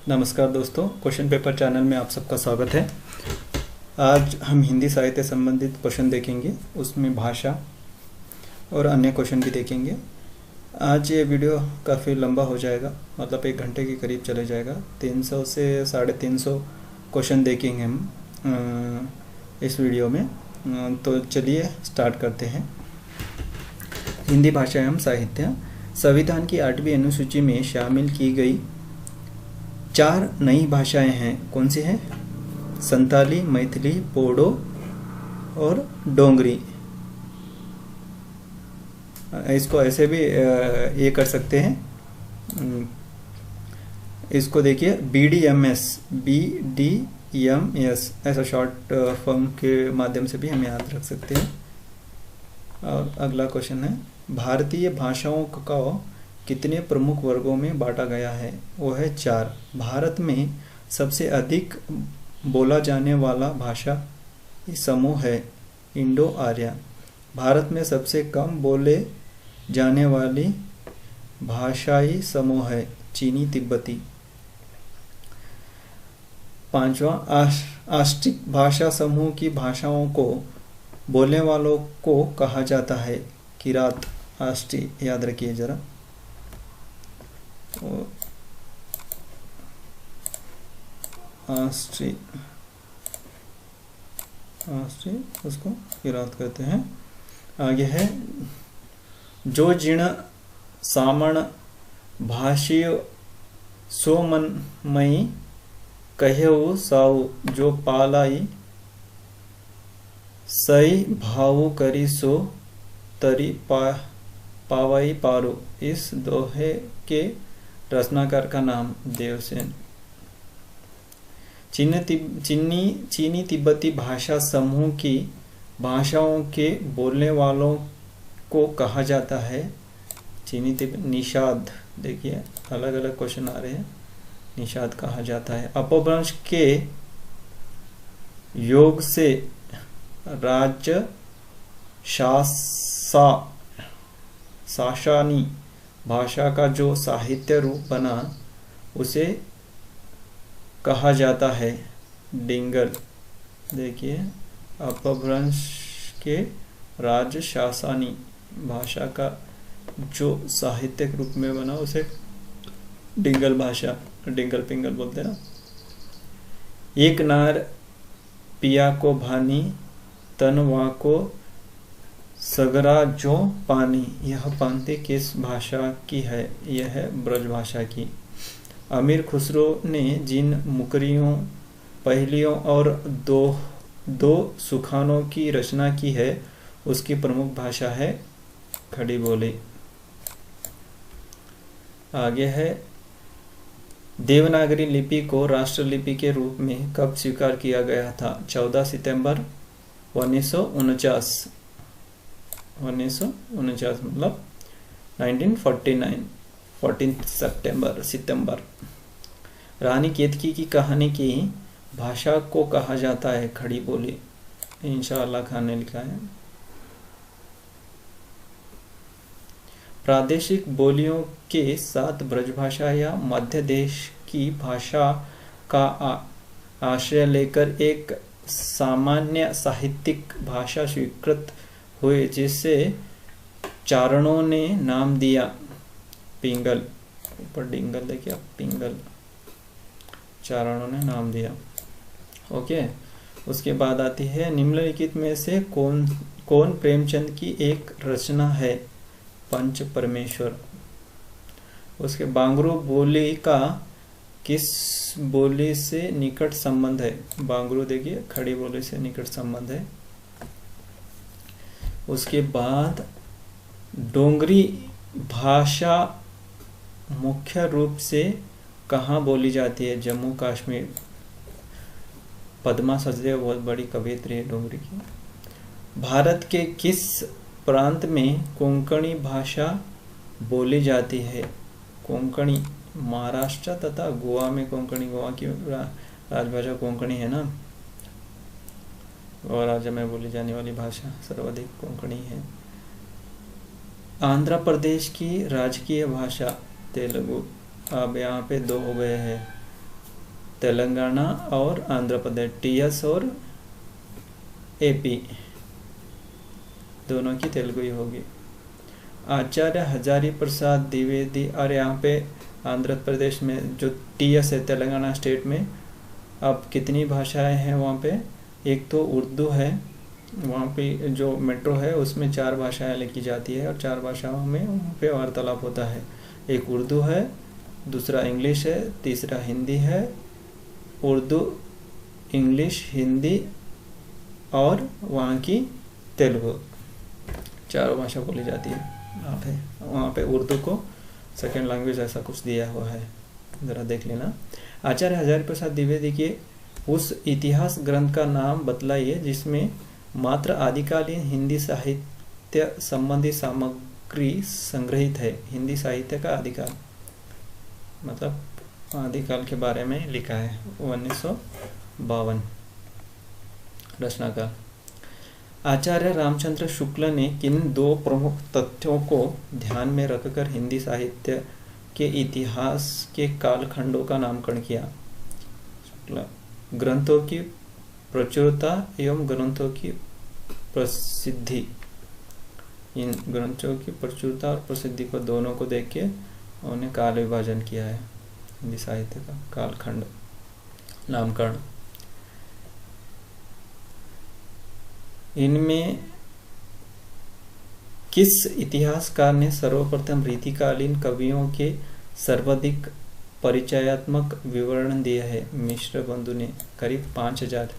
नमस्कार दोस्तों, question paper channel में आप सबका स्वागत है। आज हम हिंदी साहित्य संबंधित क्वेश्चन देखेंगे, उसमें भाषा और अन्य क्वेश्चन भी देखेंगे। आज ये वीडियो काफ़ी लंबा हो जाएगा, मतलब 1 घंटे के करीब चले जाएगा। 300 से 350 क्वेश्चन देखेंगे हम इस वीडियो में। तो चलिए स्टार्ट करते हैं। हिंदी भाषा एवं साहित्य। संविधान की 8वीं अनुसूची में शामिल की गई 4 नई भाषाएं हैं। कौन सी हैं? संताली, मैथिली, बोडो और डोंगरी। इसको ऐसे भी ये कर सकते हैं। इसको देखिए BDMS, BDMS ऐसा शॉर्ट फॉर्म के माध्यम से भी हम याद रख सकते हैं। और अगला क्वेश्चन है, भारतीय भाषाओं का कितने प्रमुख वर्गों में बांटा गया है? वो है 4। भारत में सबसे अधिक बोला जाने वाला भाषा समूह है इंडो आर्य। भारत में सबसे कम बोले जाने वाली भाषाई समूह है चीनी तिब्बती। 5वां, आष्टिक भाषा समूह की भाषाओं को बोलने वालों को कहा जाता है किरात आष्टी। याद रखिए जरा। आष्टी उसको किरात कहते हैं। आगे है, जो जिण सामण भाषीय सोमनमयी कहेऊ साऊ, जो पालाई सई भावु करी सो तरी पावाई पारो। इस दोहे के रचनाकार का नाम देवसेन। चीनी तिब्बती भाषा समूह की भाषाओं के बोलने वालों को कहा जाता है चीनी तिब्बती निषाद। देखिए अलग अलग क्वेश्चन आ रहे हैं। निषाद कहा जाता है। अपभ्रंश के योग से राज्य साशानी भाषा का जो साहित्य रूप बना उसे कहा जाता है डिंगल। देखिए अपभ्रंश के राजशासनी भाषा का जो साहित्यिक रूप में बना उसे डिंगल भाषा, डिंगल पिंगल बोलते ना। एक नार पिया को भानी, तनवा को सगरा जो पानी। यह पंक्ति किस भाषा की है? यह है ब्रज भाषा की। अमीर खुसरो ने जिन मुकरियों, पहलियों और दो सुखानों की रचना की है उसकी प्रमुख भाषा है खड़ी बोली। आगे है, देवनागरी लिपि को राष्ट्रलिपि के रूप में कब स्वीकार किया गया था? 14 सितंबर 1949। 1949 मतलब 1949, 14 सितंबर। रानी केतकी की कहानी की भाषा को कहा जाता है खड़ी बोली। इंशाअल्लाह खान ने लिखा है। प्रादेशिक बोलियों के साथ ब्रजभाषा या मध्य देश की भाषा का आश्रय लेकर एक सामान्य साहित्यिक भाषा स्वीकृत हुए, जिसे चारणों ने नाम दिया पिंगल। ऊपर डिंगल देखिए, पिंगल चारणों ने नाम दिया। ओके। उसके बाद आती है, निम्नलिखित में से कौन प्रेमचंद की एक रचना है? पंच परमेश्वर। उसके बांगरू बोली का किस बोली से निकट संबंध है? बांगरू देखिए खड़ी बोली से निकट संबंध है। उसके बाद डोंगरी भाषा मुख्य रूप से कहाँ बोली जाती है? जम्मू कश्मीर। पद्मा सचदेव बहुत बड़ी कवयित्री है डोंगरी की। भारत के किस प्रांत में कोंकणी भाषा बोली जाती है? कोंकणी महाराष्ट्र तथा गोवा में कोंकणी। गोवा की राजभाषा कोंकणी है ना, गोवा राज्य में बोली जाने वाली भाषा सर्वाधिक कोंकणी है। आंध्र प्रदेश की राजकीय भाषा तेलुगु। अब यहाँ पे 2 हो गए हैं। तेलंगाना और आंध्र प्रदेश, टीएस और एपी दोनों की तेलुगु ही होगी। आचार्य हजारी प्रसाद द्विवेदी, और यहाँ पे आंध्र प्रदेश में जो टीएस है तेलंगाना स्टेट में, अब कितनी भाषाएं हैं वहाँ पे? एक तो उर्दू है, वहाँ पे जो मेट्रो है उसमें 4 भाषाएं लिखी जाती है और 4 भाषाओं में वहाँ पे वार्तालाप होता है। एक उर्दू है, दूसरा इंग्लिश है, तीसरा हिंदी है, उर्दू, इंग्लिश, हिंदी और वहाँ की तेलुगु, 4 भाषा बोली जाती है वहाँ पे उर्दू को सेकेंड लैंग्वेज ऐसा कुछ दिया हुआ है, ज़रा देख लेना। आचार्य हजारी प्रसाद द्विवेदी के उस इतिहास ग्रंथ का नाम बतलाइए जिसमें मात्र आदिकालीन हिंदी साहित्य संबंधी सामग्री संग्रहित है। हिंदी साहित्य का आदिकाल मतलब आदिकाल के बारे में लिखा है। 1952 रचनाकाल। आचार्य रामचंद्र शुक्ल ने किन 2 प्रमुख तथ्यों को ध्यान में रखकर हिंदी साहित्य के इतिहास के कालखंडों का नामकरण किया? शुक्ल, ग्रंथों की प्रचुरता एवं ग्रंथों की प्रसिद्धि। इन ग्रंथों की प्रचुरता और प्रसिद्धि को दोनों को देख के उन्होंने काल विभाजन किया है हिंदी साहित्य का, कालखंड नामकरण। इनमें किस इतिहासकार ने सर्वप्रथम रीतिकालीन कवियों के सर्वाधिक परिचयात्मक विवरण दिया है? मिश्र बंधु ने करीब 5000।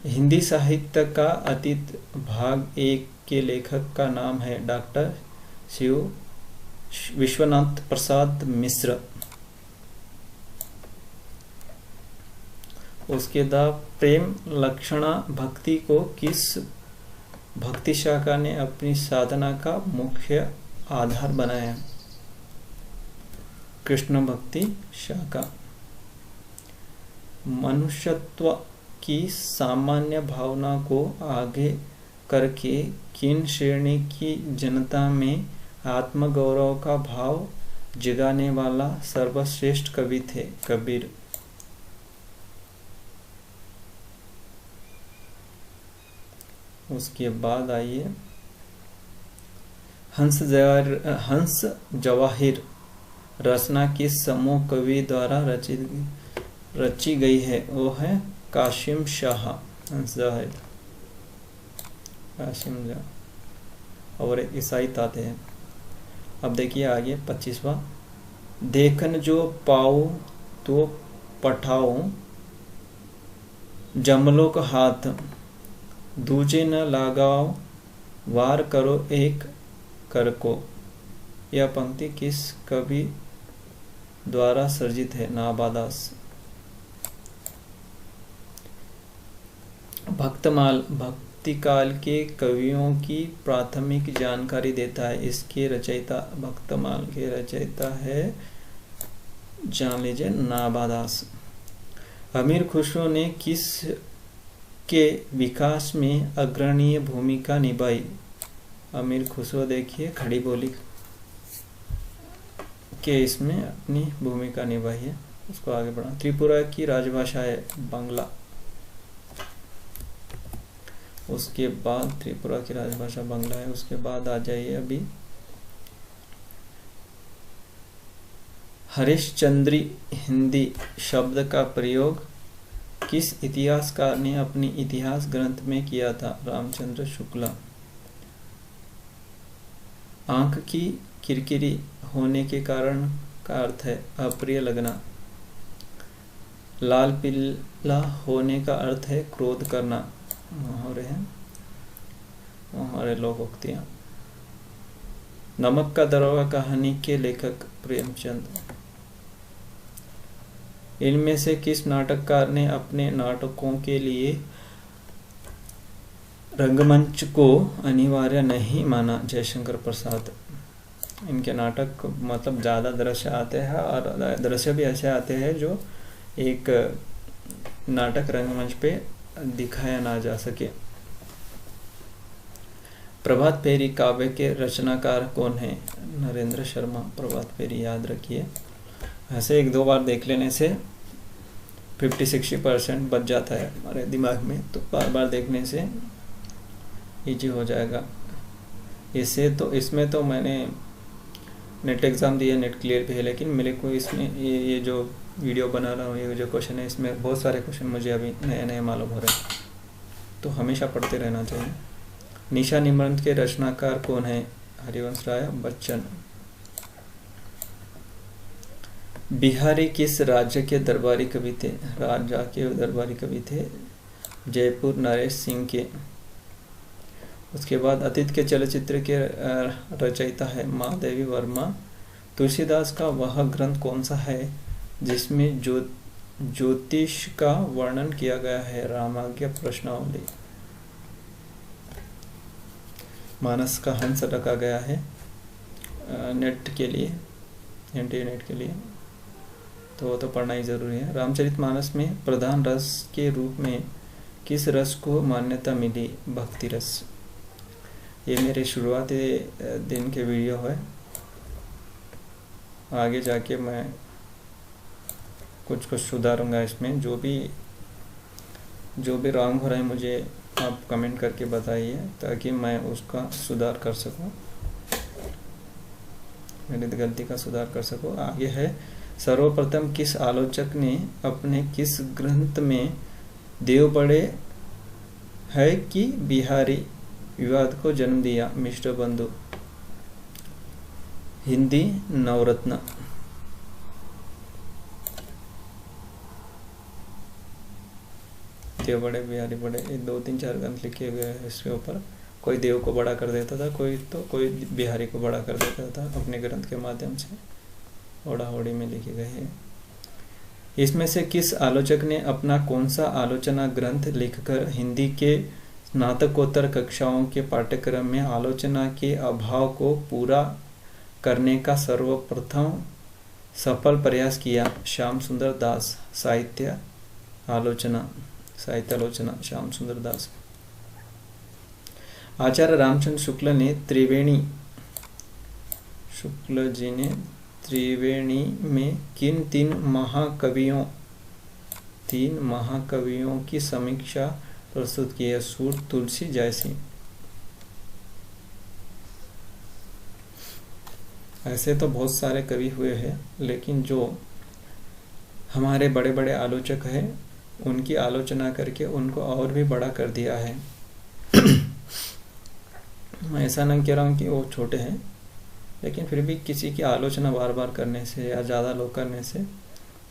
हिंदी साहित्य का अतीत भाग 1 के लेखक का नाम है डॉक्टर शिव विश्वनाथ प्रसाद मिश्र। उसके बाद प्रेम लक्षणा भक्ति को किस भक्ति शाखा ने अपनी साधना का मुख्य आधार बनाया? कृष्ण भक्ति शाखा। मनुष्यत्व की सामान्य भावना को आगे करके किन श्रेणी की जनता में आत्मगौरव का भाव जगाने वाला सर्वश्रेष्ठ कवि थे? कबीर। उसके बाद आइए हंस जवाहिर रचना किस समूह कवि द्वारा रची गई है? वो है कासिम शाह। हंस जवाहिर कासिम शाह और ईसाई ताते हैं। अब देखिए आगे 25वां। देखन जो पाऊं तो पठाऊं जमलों का हाथ, दूजे न लगाओ वार करो एक कर को। यह पंक्ति किस कवि द्वारा सर्जित है? नाबादास। भक्तमाल भक्तिकाल के कवियों की प्राथमिक जानकारी देता है। इसके रचयिता भक्तमाल के रचयिता है, जान लीजिए, नाबादास। अमीर खुसरो ने किस के विकास में अग्रणीय भूमिका निभाई? अमीर खुसरो देखिए खड़ी बोली के इसमें अपनी भूमिका निभाई है। उसको आगे बढ़ा। त्रिपुरा की राजभाषा है बांग्ला। उसके बाद त्रिपुरा की राजभाषा बांग्ला है। उसके बाद आ जाइए अभी हरिश्चंद्री हिंदी शब्द का प्रयोग किस इतिहासकार ने अपनी इतिहास ग्रंथ में किया था? रामचंद्र शुक्ला। आंख की किरकिरी होने के कारण का अर्थ है अप्रिय लगना। लाल पीला होने का अर्थ है क्रोध करना। मुहावरे हैं, मुहावरे लोकोक्तियां। नमक का दरोगा कहानी के लेखक प्रेमचंद। इनमें से किस नाटककार ने अपने नाटकों के लिए रंगमंच को अनिवार्य नहीं माना? जयशंकर प्रसाद। इनके नाटक मतलब ज़्यादा दृश्य आते हैं और दृश्य भी ऐसे आते हैं जो एक नाटक रंगमंच पे दिखाया ना जा सके। प्रभात फेरी काव्य के रचनाकार कौन है? नरेंद्र शर्मा। प्रभात फेरी याद रखिए। ऐसे एक दो बार देख लेने से 50-60% बच जाता है हमारे दिमाग में, तो बार बार देखने से इजी हो जाएगा। इसमें तो मैंने नेट एग्ज़ाम दिया, नेट क्लियर भी है, लेकिन मेरे को इसमें ये जो वीडियो बना रहा हूँ, ये जो क्वेश्चन है, इसमें बहुत सारे क्वेश्चन मुझे अभी नए नए मालूम हो रहे हैं, तो हमेशा पढ़ते रहना चाहिए। निशा निबंध के रचनाकार कौन है? हरिवंश राय बच्चन। बिहारी किस राज्य के दरबारी कवि थे? राजा के दरबारी कवि थे, जयपुर नरेश सिंह के। उसके बाद अतीत के चलचित्र के रचयिता है महादेवी वर्मा। तुलसीदास का वह ग्रंथ कौन सा है जिसमें ज्योतिष का वर्णन किया गया है? रामाज्ञा प्रश्नावली। मानस का हंस रखा गया है नेट के लिए, इंटरनेट के लिए, तो वो तो पढ़ना ही ज़रूरी है। रामचरितमानस में प्रधान रस के रूप में किस रस को मान्यता मिली? भक्ति रस। ये मेरे शुरुआती दिन के वीडियो है, आगे जाके मैं कुछ सुधारूंगा इसमें। जो भी रॉन्ग हो रहा है मुझे आप कमेंट करके बताइए, ताकि मैं उसका सुधार कर सकूं, मेरी गलती का सुधार कर सकूं। आगे है, सर्वप्रथम किस आलोचक ने अपने किस ग्रंथ में देव बड़े है कि बिहारी विवाद को जन्म दिया? मिस्टर बंधु। हिंदी नवरत्न। देव बड़े बिहारी बड़े, ये 2-3-4 ग्रंथ लिखे गए हैं इसके ऊपर। कोई देव को बड़ा कर देता था, कोई बिहारी को बड़ा कर देता था अपने ग्रंथ के माध्यम से, ओढ़ा ओढ़ी में लिखे गए हैं। इसमें से किस आलोचक ने अपना कौन सा आलोचना ग्रंथ लिखकर हिंदी के स्नातकोत्तर कक्षाओं के पाठ्यक्रम में आलोचना के अभाव को पूरा करने का सर्वप्रथम सफल प्रयास किया? श्याम सुंदर दास। साहित्य आलोचना श्याम सुंदर दास। आचार्य रामचंद्र शुक्ल जी ने त्रिवेणी में किन 3 महाकवियों की समीक्षा प्रस्तुत की है? सूर, तुलसी, जयसिंह। ऐसे तो बहुत सारे कवि हुए हैं, लेकिन जो हमारे बड़े बड़े आलोचक हैं उनकी आलोचना करके उनको और भी बड़ा कर दिया है। मैं ऐसा नहीं कह रहा हूँ कि वो छोटे हैं, लेकिन फिर भी किसी की आलोचना बार बार करने से या ज़्यादा लोग करने से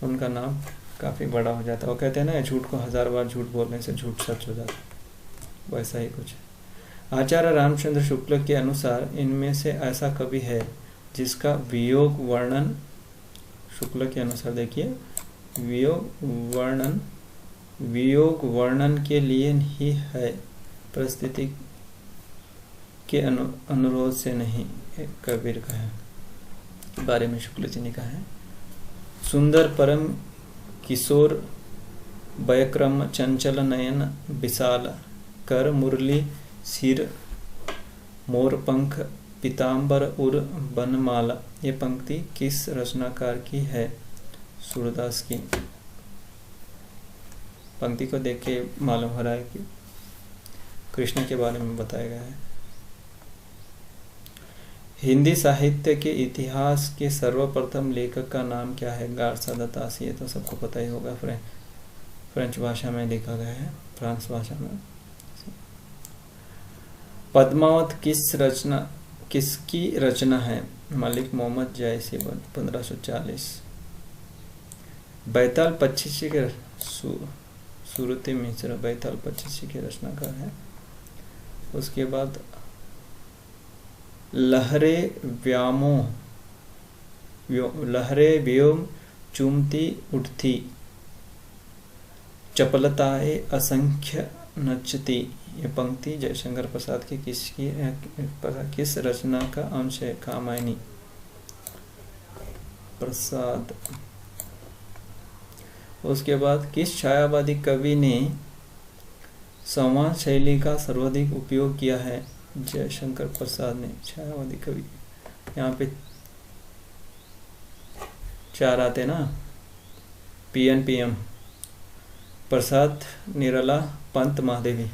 उनका नाम काफ़ी बड़ा हो जाता है। वो कहते हैं ना, झूठ को 1000 बार झूठ बोलने से झूठ सच हो जाता है, वैसा ही कुछ है। आचार्य रामचंद्र शुक्ल के अनुसार इनमें से ऐसा कवि है जिसका वियोग वर्णन, शुक्ल के अनुसार देखिए, वियोग वर्णन के लिए ही है, परिस्थिति के अनुरोध से नहीं। कबीर का है बारे में शुक्ल जी ने कहा है। सुंदर परम किशोर वयक्रम चंचल नयन विशाल कर मुरली सिर मोर पंख पीताम्बर उर बनमाला। ये पंक्ति किस रचनाकार की है? सूरदास की। पंक्ति को देख के मालूम हो रहा है कि कृष्ण के बारे में बताया गया है। हिंदी साहित्य के इतिहास के सर्वप्रथम लेखक का नाम क्या है? गार्सा द तासी। ये तो सबको पता ही होगा, फ्रेंच भाषा में लिखा गया है, फ्रांस भाषा में। पद्मावत किसकी रचना है? मलिक मोहम्मद जैसी, 1540। बैताल पच्चीसी के सूरती मिश्र बैताल पच्चीसी के रचनाकार है। उसके बाद लहरे व्योम चूमती उठती चपलताए असंख्य नचती। ये पंक्ति जयशंकर प्रसाद की किस रचना का अंश है? कामायनी प्रसाद। उसके बाद किस छायावादी कवि ने संवाद शैली का सर्वाधिक उपयोग किया है? जयशंकर प्रसाद ने। छायावादी कवि, यहाँ पे 4 आते ना, PN PM, प्रसाद निराला, पंत महादेवी।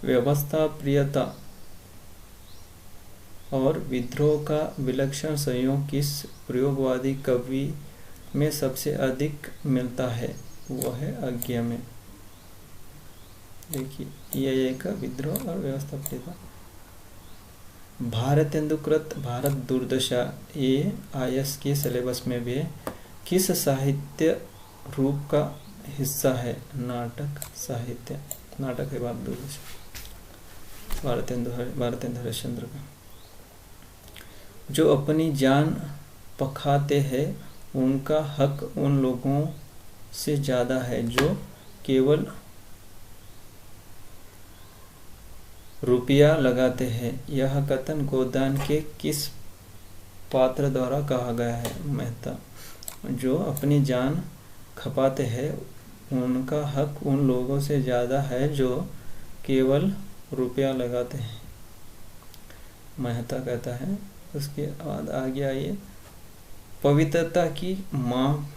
व्यवस्था प्रियता और विद्रोह का विलक्षण संयोग किस प्रयोगवादी कवि में सबसे अधिक मिलता है? वो है अज्ञा में। देखिए, ये का विद्रोह और व्यवस्था प्रियता। भारतेंदुकृत भारत दुर्दशा, ये IS के सिलेबस में भी है। किस साहित्य रूप का हिस्सा है? नाटक साहित्य। नाटक है भारत दुर्दशा, भारतेंदु हरिश्चंद्र का। जो अपनी जान पखाते हैं उनका हक उन लोगों से ज्यादा है जो केवल रुपया लगाते हैं। यह कथन गोदान के किस पात्र द्वारा कहा गया है? मेहता। जो अपनी जान खपाते हैं उनका हक उन लोगों से ज़्यादा है जो केवल रुपया लगाते हैं, मेहता कहता है। उसके बाद आगे आइए, पवित्रता की माप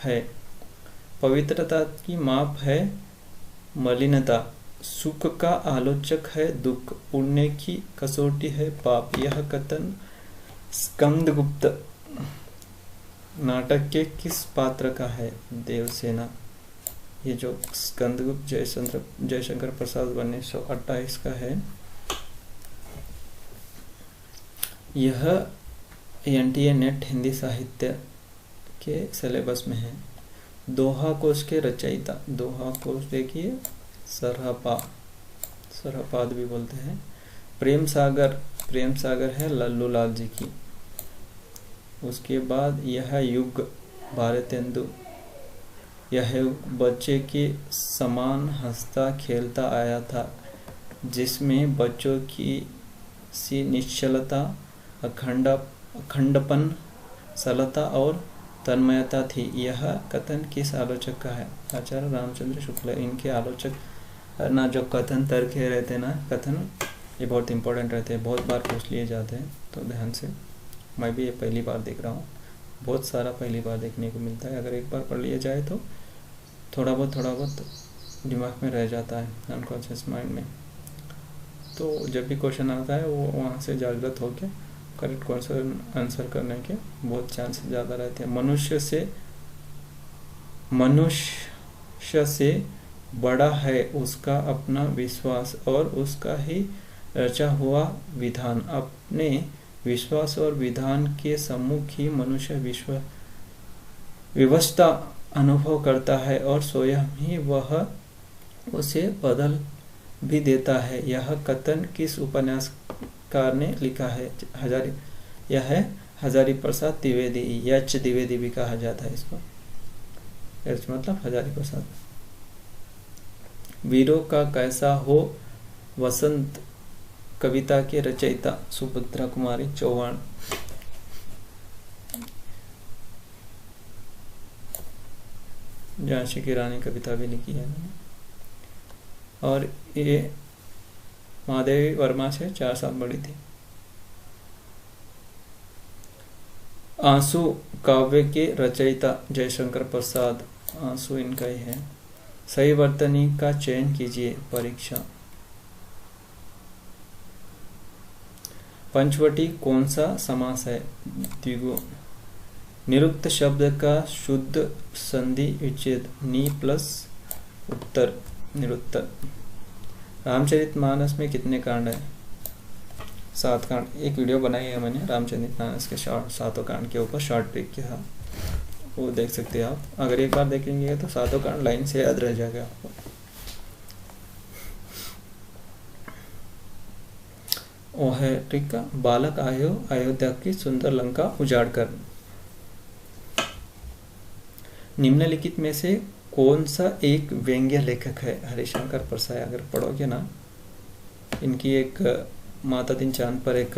है, पवित्रता की माप है मलिनता, सुख का आलोचक है दुख, पुण्य की कसौटी है पाप। यह कथन स्कंदगुप्त नाटक के किस पात्र का है? देवसेना। ये जो स्कंदगुप्त जयशंकर प्रसाद 1928 का है। यह NTA नेट हिंदी साहित्य के सिलेबस में है। दोहा कोश के रचयिता, दोहा कोश देखिए सरहपाद भी बोलते हैं। प्रेम सागर है लल्लू लाल जी की। उसके बाद यह युग भारतेंदु, यह युग बच्चे के समान हंसता खेलता आया था, जिसमें बच्चों की सी निश्चलता, अखंडपन, सरलता और तन्मयता थी। यह कथन किस आलोचक का है? आचार्य रामचंद्र शुक्ल। इनके आलोचक ना जो कथन तर्क रहते हैं ना, कथन ये बहुत इंपॉर्टेंट रहते हैं, बहुत बार पूछ लिए जाते हैं, तो ध्यान से। मैं भी ये पहली बार देख रहा हूँ, बहुत सारा पहली बार देखने को मिलता है। अगर एक बार पढ़ लिया जाए तो थोड़ा बहुत दिमाग में रह जाता है, अनकॉन्शियस माइंड में। तो जब भी क्वेश्चन आता है वो वहाँ से जागृत होकर करेक्ट क्वेश्चन आंसर करने के बहुत चांस ज़्यादा रहते हैं। मनुष्य से बड़ा है उसका अपना विश्वास और उसका ही रचा हुआ विधान। अपने विश्वास और विधान के सम्मुख ही मनुष्य विवशता अनुभव करता है और स्वयं ही वह उसे बदल भी देता है। यह कथन किस उपन्यासकार ने लिखा है? यह है हजारी प्रसाद द्विवेदी, यच द्विवेदी भी कहा जाता है इसको, यच मतलब हजारी प्रसाद। वीरों का कैसा हो वसंत कविता के रचयिता सुभद्रा कुमारी चौहान। झांसी की रानी कविता भी लिखी है और ये महादेवी वर्मा से 4 साल बड़ी थी। आंसू काव्य के रचयिता जयशंकर प्रसाद, आंसू इनका ही है। सही वर्तनी का चयन कीजिए, परीक्षा। पंचवटी कौन सा समास है? द्विगु। निरुक्त शब्द का शुद्ध संधि विच्छेद, नी प्लस उत्तर, निरुत्तर। रामचरितमानस में कितने कांड है? 7 कांड। एक वीडियो बनाई है मैंने रामचरितमानस के 7 कांड के ऊपर, शॉर्ट ट्रिक किया, वो देख सकते हैं आप। अगर एक बार देखेंगे तो 7 कांड लाइन से याद रह जाएगा आपको। वो है ट्रिक का, बालक आयो अयोध्या की सुंदर लंका उजाड़ कर। निम्नलिखित में से कौन सा एक व्यंग्य लेखक है? हरिशंकर प्रसाद। अगर पढ़ोगे ना, इनकी एक माता दिन चांद पर एक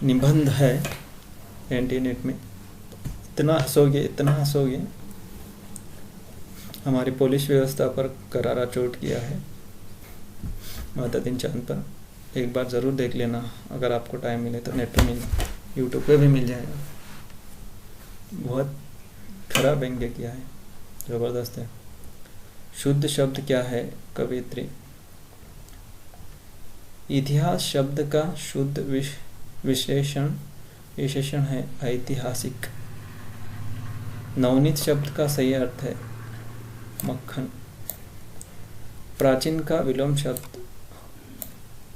निबंध है इंटरनेट में, इतना हंसोगे, हमारी पुलिस व्यवस्था पर करारा चोट किया है। माता दिन चांद पर, एक बार ज़रूर देख लेना अगर आपको टाइम मिले तो। नेट पे मिल, यूट्यूब पे भी मिल जाएगा। बहुत खरा व्यंग्य किया है, ज़बरदस्त है। शुद्ध शब्द क्या है? कवियत्री। इतिहास शब्द का शुद्ध विशेषण है ऐतिहासिक। नवनीत शब्द का सही अर्थ है मक्खन। प्राचीन का विलोम शब्द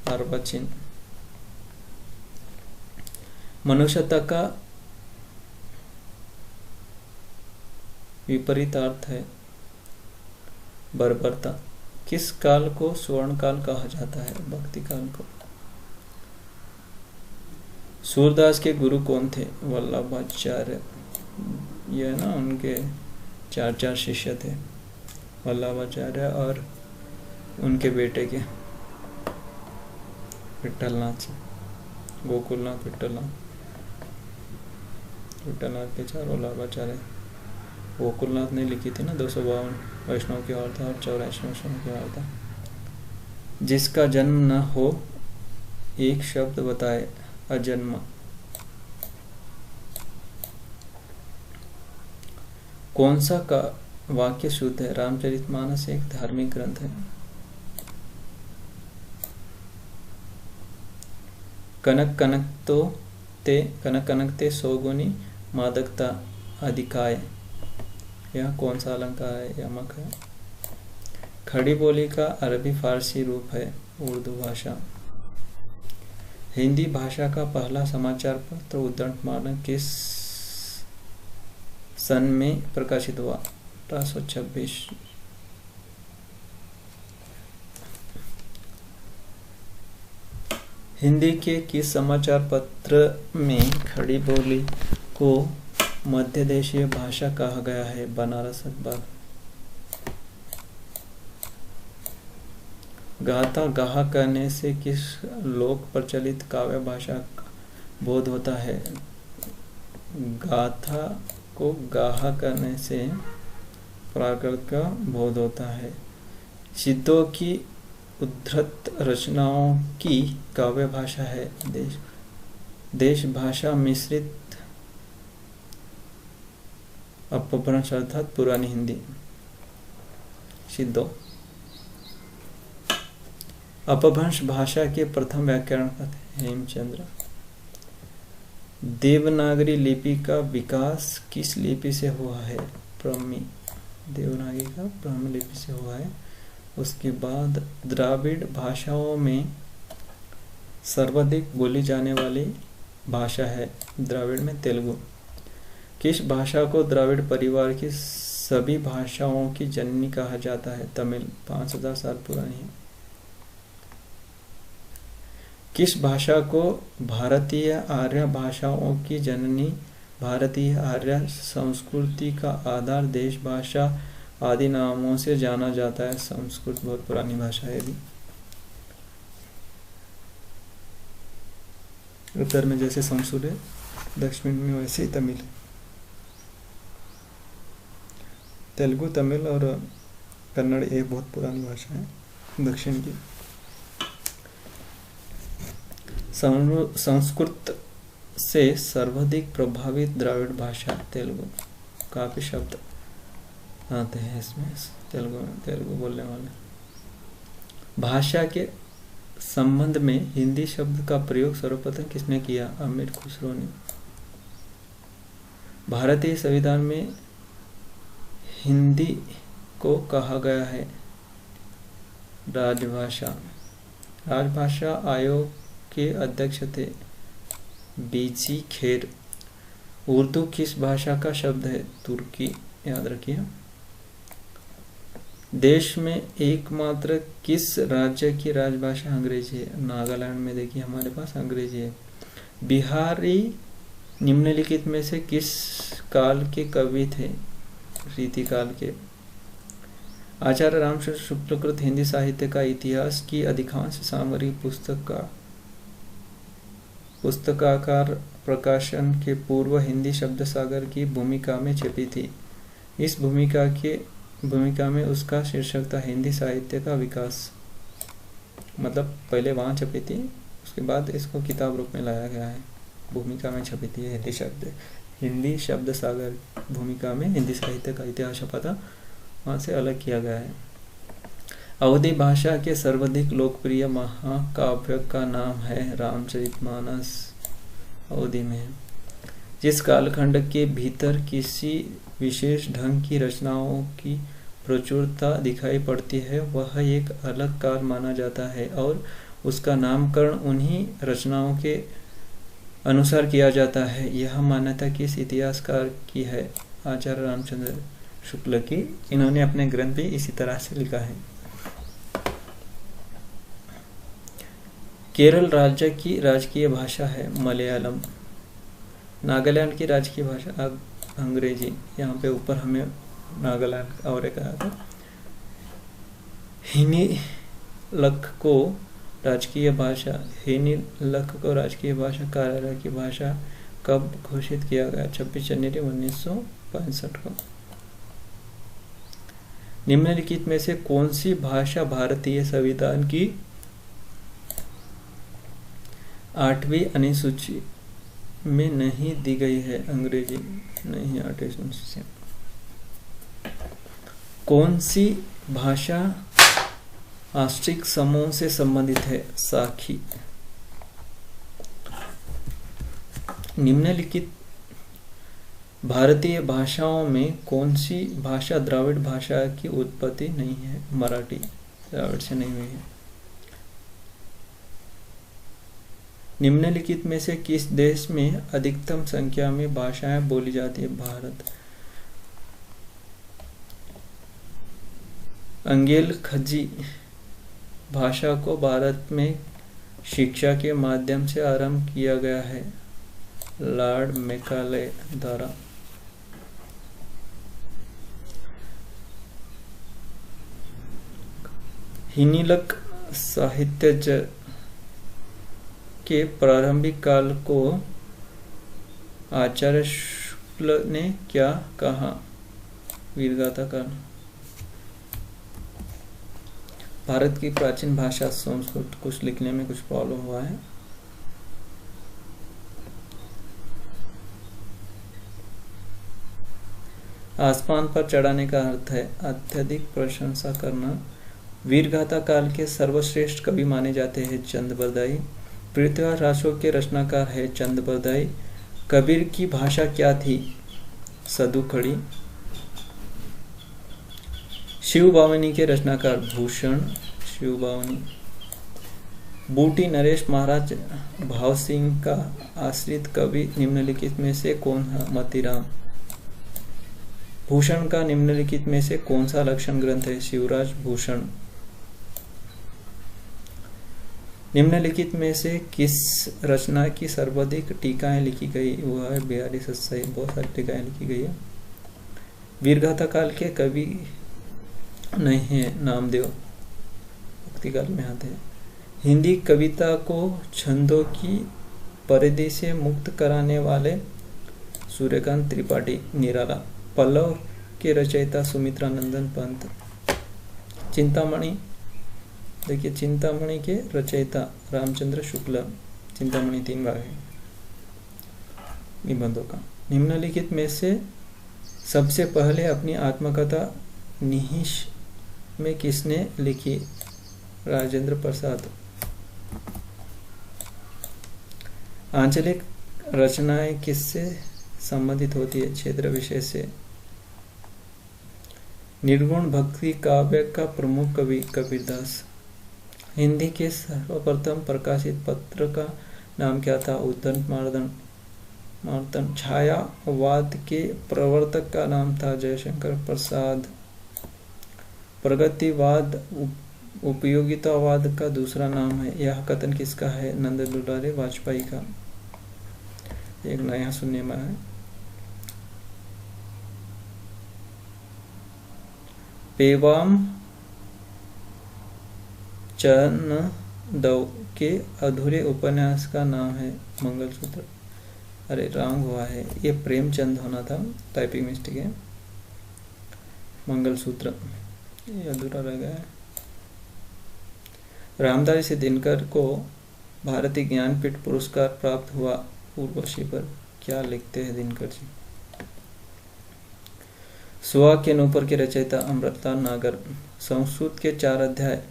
अर्वाचीन। मनुष्यता का विपरीत अर्थ है बर्बरता। किस काल को स्वर्ण काल कहा जाता है? भक्ति काल को। सूरदास के गुरु कौन थे? वल्लभाचार्य। यह ना उनके चार शिष्य थे, वल्लभाचार्य और उनके बेटे के विठलनाथ, गोकुलनाथ, विठलनाथ के 4 वल्लभाचार्य। गोकुलनाथ ने लिखी थी ना 252 वैष्णव की वार्ता और 84 वैष्णव की वार्ता। जिसका जन्म न हो, एक शब्द बताए। अजन्म। कौन सा का वाक्य शुद्ध है? रामचरितमानस एक धार्मिक ग्रंथ है। कनक कनक ते सौगुनी मादकता अधिकाय। यह कौन सा अलंकार है? यमक है। खड़ी बोली का अरबी फारसी रूप है उर्दू भाषा। हिंदी भाषा का पहला समाचार पत्र उद्दंडमाला किस सन में प्रकाशित हुआ? 1826। हिंदी के किस समाचार पत्र में खड़ी बोली को मध्य देशीय भाषा कहा गया है? बनारस अखबार। गाथा गाहा करने से किस लोक प्रचलित काव्य भाषा का बोध होता है? गाथा को गाहा करने से प्राकृत का बोध होता है। सिद्धों की उद्धृत रचनाओं की काव्य भाषा है देश भाषा मिश्रित अपभ्रंश अर्थात पुरानी हिंदी। सिद्धों। अपभ्रंश भाषा के प्रथम व्याकरणकार हेमचंद्र। देवनागरी लिपि का विकास किस लिपि से हुआ है? ब्राह्मी। देवनागरी का ब्राह्मी लिपि से हुआ है। उसके बाद द्राविड़ भाषाओं में सर्वाधिक बोली जाने वाली भाषा है द्राविड़ में तेलुगु। किस भाषा को द्राविड़ परिवार की सभी भाषाओं की जननी कहा जाता है? तमिल। 5000 साल पुरानी है। किस भाषा को भारतीय आर्य भाषाओं की जननी, भारतीय आर्य संस्कृति का आधार, देश भाषा आदि नामों से जाना जाता है? संस्कृत बहुत पुरानी भाषा है। उत्तर में जैसे संस्कृत है, दक्षिण में वैसे ही तमिल है। तेलुगु, तमिल और कन्नड़ ये बहुत पुरानी भाषा है दक्षिण की। संस्कृत से सर्वाधिक प्रभावित द्राविड़ भाषा तेलुगु। काफी शब्द आते हैं इसमें तेलुगु बोलने वाले। भाषा के संबंध में हिंदी शब्द का प्रयोग सर्वप्रथम किसने किया? अमीर खुसरो ने। भारतीय संविधान में हिंदी को कहा गया है राजभाषा। राजभाषा आयोग के अध्यक्ष थे बीजी खेर। उर्दू किस भाषा का शब्द है? तुर्की। याद रखिए। देश में एकमात्र किस राज्य की राजभाषा अंग्रेजी है? नागालैंड में देखिए हमारे पास अंग्रेजी है। बिहारी निम्नलिखित में से किस काल के कवि थे? रीतिकाल के। आचार्य रामचंद्र शुक्लकृत हिंदी साहित्य का इतिहास की अधिकांश सामग्री पुस्तकाकार प्रकाशन के पूर्व हिंदी शब्द सागर की भूमिका में छपी थी। इस भूमिका में उसका शीर्षक था हिंदी साहित्य का विकास। मतलब पहले वहाँ छपी थी, उसके बाद इसको किताब रूप में लाया गया है। भूमिका में छपी थी हिंदी शब्द सागर भूमिका में हिंदी साहित्य का इतिहास छपा था, वहाँ से अलग किया गया है। अवधी भाषा के सर्वाधिक लोकप्रिय महाकाव्य का नाम है रामचरितमानस। अवधी में जिस कालखंड के भीतर किसी विशेष ढंग की रचनाओं की प्रचुरता दिखाई पड़ती है वह एक अलग काल माना जाता है और उसका नामकरण उन्हीं रचनाओं के अनुसार किया जाता है। यह मान्यता किस इतिहासकार की है? आचार्य रामचंद्र शुक्ल की। इन्होंने अपने ग्रंथ भी इसी तरह से लिखा है। केरल राज्य की राजकीय भाषा है मलयालम। नागालैंड की राजकीय भाषा अंग्रेजी। यहाँ पे ऊपर हमें नागालैंड और कहा था। हिनीलक को राजकीय भाषा कार्यालय की भाषा कब घोषित किया गया? 26 जनवरी 1965 को। निम्नलिखित में से कौन सी भाषा भारतीय संविधान की 8वीं अनुसूची में नहीं दी गई है? अंग्रेजी नहीं। 8वीं अनुसूची। कौन सी भाषा आश्रित समूह से संबंधित है? साखी। निम्नलिखित भारतीय भाषाओं में कौन सी भाषा द्राविड़ भाषा की उत्पत्ति नहीं है? मराठी द्राविड़ से नहीं हुई है। निम्नलिखित में से किस देश में अधिकतम संख्या में भाषाएं बोली जाती है? भारत। अंगेलखजी भाषा को भारत में शिक्षा के माध्यम से आरंभ किया गया है लॉर्ड मैकाले द्वारा। हिनीलक साहित्य के प्रारंभिक काल को आचार्य शुक्ल ने क्या कहा? वीरगाथा काल। भारत की प्राचीन भाषा संस्कृत। कुछ लिखने में कुछ प्रॉब्लम हुआ है। आसमान पर चढ़ाने का अर्थ है अत्यधिक प्रशंसा करना। वीरगाथा काल के सर्वश्रेष्ठ कवि माने जाते हैं चंद बरदाई। पृथ्वीराज रासो के रचनाकार है चंद बरदाई। कबीर की भाषा क्या थी? सदुखड़ी। शिव बावनी के रचनाकार भूषण शिव बावनी। बूटी नरेश महाराज भाव सिंह का आश्रित कवि निम्नलिखित में से कौन है? मतीराम। भूषण का निम्नलिखित में से कौन सा लक्षण ग्रंथ है? शिवराज भूषण। निम्नलिखित में से किस रचना की सर्वाधिक टीकाएं लिखी गई? वह है 42 सही। बहुत सारी टीकाएं लिखी गई है। वीरगाथा काल के कवि नहीं है नामदेव, भक्ति काल में आते हैं। हिंदी कविता को छंदों की परिधि से मुक्त कराने वाले सूर्यकांत त्रिपाठी निराला। पल्लव के रचयिता सुमित्रानंदन पंत। चिंतामणि देखिए, चिंतामणि के रचयिता रामचंद्र शुक्ल। चिंतामणि 3 भाग है निबंधों का। निम्नलिखित में से सबसे पहले अपनी आत्मकथा निहिश में किसने लिखी? राजेंद्र प्रसाद। आंचलिक रचनाएं किससे संबंधित होती है? क्षेत्र विशेष से। निर्गुण भक्ति काव्य का प्रमुख कवि कबीरदास। हिंदी के सर्वप्रथम प्रकाशित पत्र का नाम क्या था? उद्दंड मार्तंड। छायावाद के प्रवर्तक का नाम था जयशंकर प्रसाद। प्रगतिवाद उपयोगितावाद का दूसरा नाम है। यह कथन किसका है? नंद दुलारे वाजपेयी का। एक नया सुनने में है। पेवाम चंदव के अधूरे उपन्यास का नाम है मंगलसूत्र। अरे रॉन्ग हुआ है, ये प्रेमचंद होना था, टाइपिंग मिस्टेक है। मंगलसूत्र ये अधूरा रह गया है। रामधारी दिनकर को भारतीय ज्ञानपीठ पुरस्कार प्राप्त हुआ। उर्वशी पर क्या लिखते हैं दिनकर जी? सुहाग के नूपुर के रचयिता अमृतलाल नागर। संस्कृत के 4 अध्याय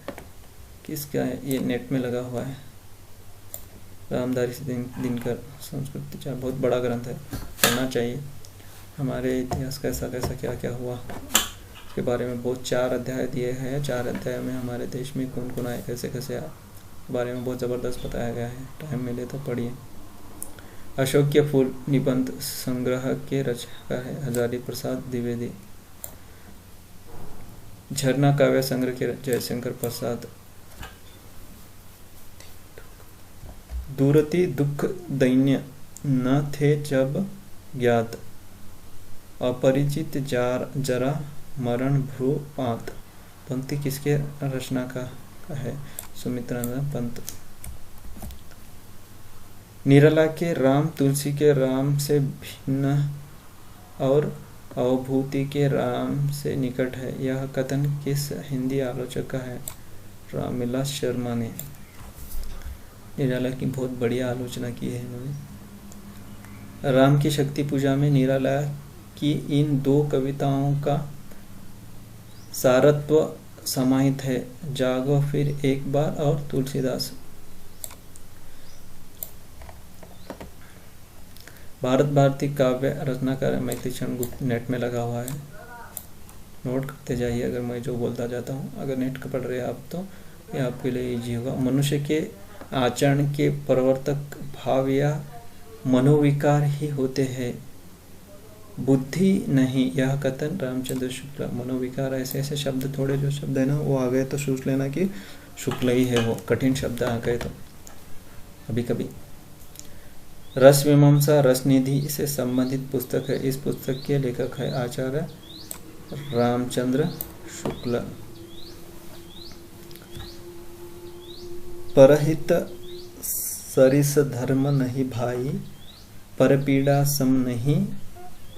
किसका है? ये नेट में लगा हुआ है। रामधारी दिनकर संस्कृत के 4 बहुत बड़ा ग्रंथ है, पढ़ना चाहिए। हमारे इतिहास कैसा कैसा क्या क्या हुआ के बारे में बहुत 4 अध्याय दिए हैं। 4 अध्याय में हमारे देश में कौन कौन आए, कैसे कैसे आए, बारे में बहुत ज़बरदस्त बताया गया है। टाइम मिले तो पढ़िए। अशोक के फूल निबंध संग्रह के रचयिता है हजारी प्रसाद द्विवेदी। झरना काव्य संग्रह के जयशंकर प्रसाद। दूरति दुख दैन्य न थे जब ज्ञात, अपरिचित जरा मरण भ्रू पात। पंक्ति किसके रचना का है? सुमित्रानंद पंत। निराला के राम तुलसी के राम से भिन्न और अवभूति के राम से निकट है, यह कथन किस हिंदी आलोचक का है? रामविलास शर्मा ने। निराला की बहुत बढ़िया आलोचना की है इन्होंने। राम की शक्ति पूजा में निराला की इन 2 कविताओं का सारत्व समाहित है। जागो फिर एक बार और तुलसीदास। भारत भारती काव्य रचनाकार मैथिली क्षण गुप्त नेट में लगा हुआ है, नोट करते जाइए अगर मैं जो बोलता जाता हूँ। अगर नेट का पढ़ रहे हैं आप तो ये आपके लिए ईजी होगा। मनुष्य के आचरण के प्रवर्तक भाव या मनोविकार ही होते हैं, बुद्धि नहीं, यह कथन रामचंद्र शुक्ला। मनोविकार ऐसे ऐसे शब्द, थोड़े जो शब्द है ना वो आ गए तो सोच लेना कि शुक्ला ही है, वो कठिन शब्द आ गए तो कभी कभी। रस मीमांसा रसनिधि से संबंधित पुस्तक है। इस पुस्तक के लेखक है आचार्य रामचंद्र शुक्ला। परहित सरिस धर्म नहीं भाई, परपीड़ा सम नहीं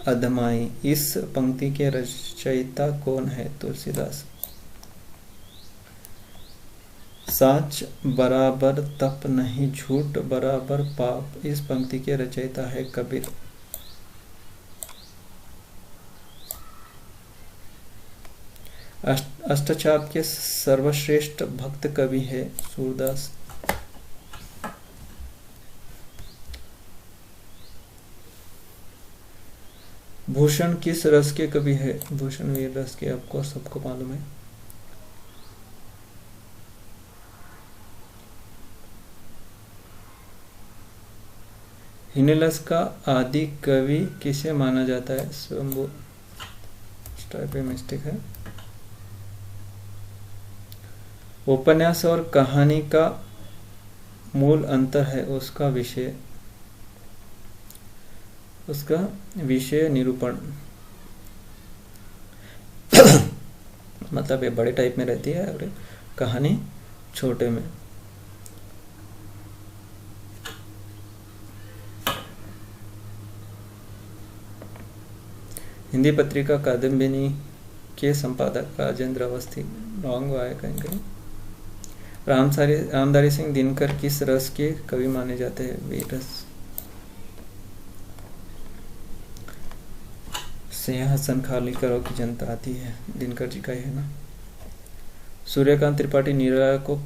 अधमाई। इस पंक्ति के रचयिता कौन है? तुलसीदास। साच बराबर तप नहीं, झूठ बराबर पाप। इस पंक्ति के रचयिता है कबीर। अष्टचाप के सर्वश्रेष्ठ भक्त कवि है सूरदास। भूषण किस रस के कवि है? भूषण वीर रस के, आपको सबको मालूम है। हिनेलस का आदि कवि किसे माना जाता है? स्वयंभू। टाइप पे मिस्टेक है। उपन्यास और कहानी का मूल अंतर है उसका विषय निरूपण। मतलब ये बड़े टाइप में रहती है और कहानी छोटे में। हिंदी पत्रिका कादम्बिनी के संपादक राजेंद्र अवस्थी। रॉन्ग आया कहीं कहीं। रामधारी सिंह दिनकर किस रस के कवि माने जाते हैं? वीर रस। सिंहासन खाली करो की जनता आती है, दिनकर जी का ही है ना। सूर्यकांत त्रिपाठी निराला को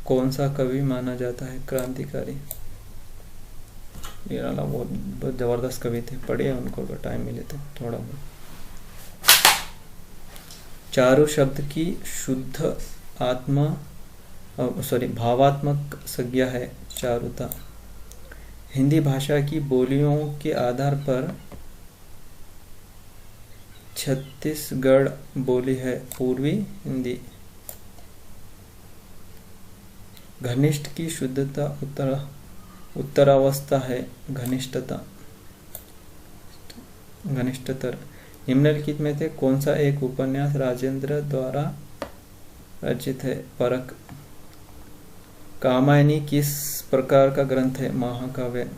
कौन सा कवि माना जाता है? क्रांतिकारी। निराला बहुत जबरदस्त कवि थे, पढ़िए उनको अगर टाइम मिले तो थोड़ा बहुत। चारु शब्द की शुद्ध भावात्मक संज्ञा है चारुता। हिंदी भाषा की बोलियों के आधार पर छत्तीसगढ़ बोली है पूर्वी हिंदी। घनिष्ठ की शुद्धता उत्तरावस्था है घनिष्ठता, घनिष्ठतर। निम्नलिखित में से कौन सा एक उपन्यास राजेंद्र द्वारा रचित है? परख। कामायनी किस प्रकार का ग्रंथ है? महाकाव्य।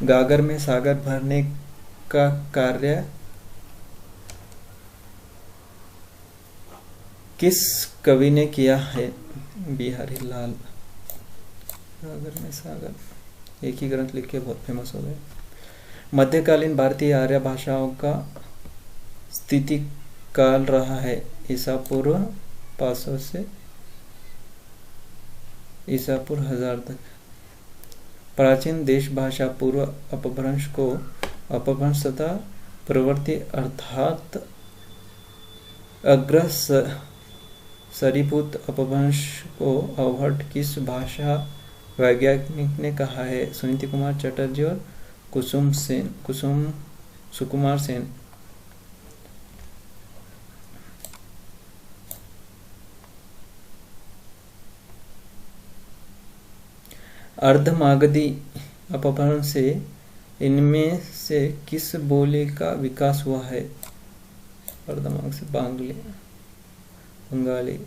गागर में सागर भरने का कार्य किस कवि ने किया है? बिहारी लाल। सागर में सागर, एक ही ग्रंथ लिख के बहुत फेमस हो गए। मध्यकालीन भारतीय आर्य भाषाओं का स्थिति काल रहा है ईसा पूर्व 500 से ईसा पूर्व 1000 तक। प्राचीन देश भाषा पूर्व अपभ्रंश को अपभ्रंश तथा प्रवृत्ति अर्थात अग्र सरीभूत अपभ्रंश को अवहट किस भाषा वैज्ञानिक ने कहा है? सुनीति कुमार चटर्जी और सुकुमार सेन। अर्धमागधी अपभ्रंश से इनमें से किस बोली का विकास हुआ है? अर्धमाग से बंगाली।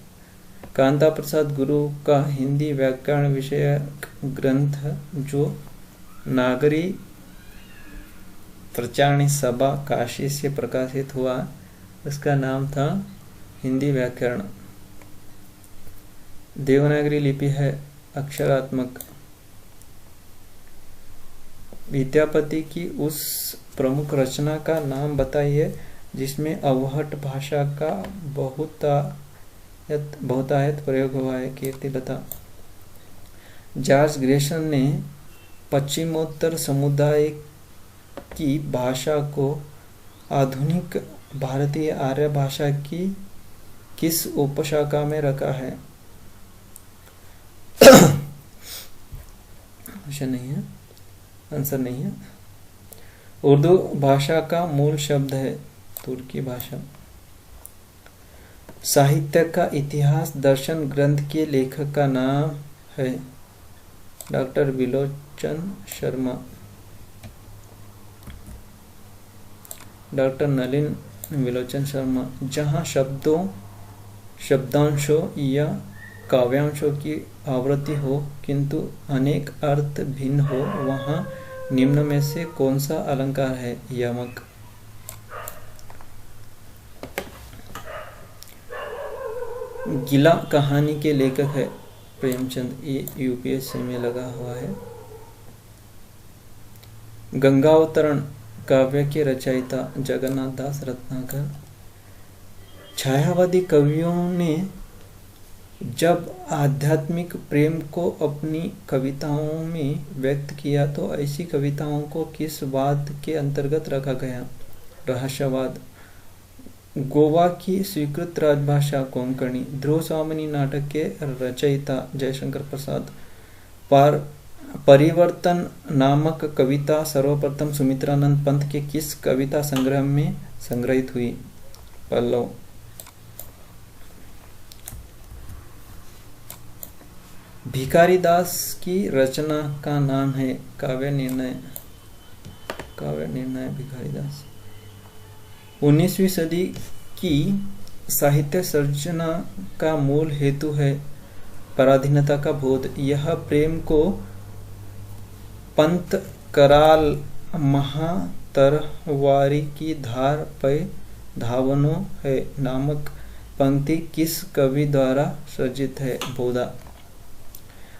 कांता प्रसाद गुरु का हिंदी व्याकरण विषयक ग्रंथ जो नागरी प्रचारणी सभा काशी से प्रकाशित हुआ, उसका नाम था हिंदी व्याकरण। देवनागरी लिपि है अक्षरात्मक। विद्यापति की उस प्रमुख रचना का नाम बताइए जिसमें अवहट भाषा का बहुतायत प्रयोग हुआ है? कीर्तिलता। जॉर्ज ग्रेसन ने पश्चिमोत्तर समुदाय की भाषा को आधुनिक भारतीय आर्य भाषा की किस उपशाखा में रखा है? आंसर नहीं है। उर्दू भाषा का मूल शब्द है तुर्की भाषा। साहित्य का इतिहास दर्शन ग्रंथ के लेखक का नाम है? डॉक्टर विलोचन शर्मा। डॉक्टर नलिन विलोचन शर्मा। जहाँ शब्दांशों या काव्यांशों की आवृत्ति हो किंतु अनेक अर्थ भिन्न हो, वहाँ निम्न में से कौन सा अलंकार है? यमक। गिला कहानी के लेखक है प्रेमचंद। ये यूपीएससी में लगा हुआ है। गंगावतरण काव्य के रचयिता जगन्नाथ दास रत्नाकर। छायावादी कवियों ने जब आध्यात्मिक प्रेम को अपनी कविताओं में व्यक्त किया तो ऐसी कविताओं को किस वाद के अंतर्गत रखा गया? रहस्यवाद। गोवा की स्वीकृत राजभाषा कोंकणी। ध्रुव स्वामिनी नाटक के रचयिता जयशंकर प्रसाद। परिवर्तन नामक कविता सर्वप्रथम सुमित्रानंद पंत के किस कविता संग्रह में संग्रहित हुई? पल्लव। भिखारी दास की रचना का नाम है? काव्य निर्णय। काव्य निर्णय भिखारी दास। 19वीं सदी की साहित्य सर्जना का मूल हेतु है पराधीनता का बोध। यह प्रेम को पंत कराल महातरवारी की धार पे धावनो है नामक पंक्ति किस कवि द्वारा सृजित है? बोधा।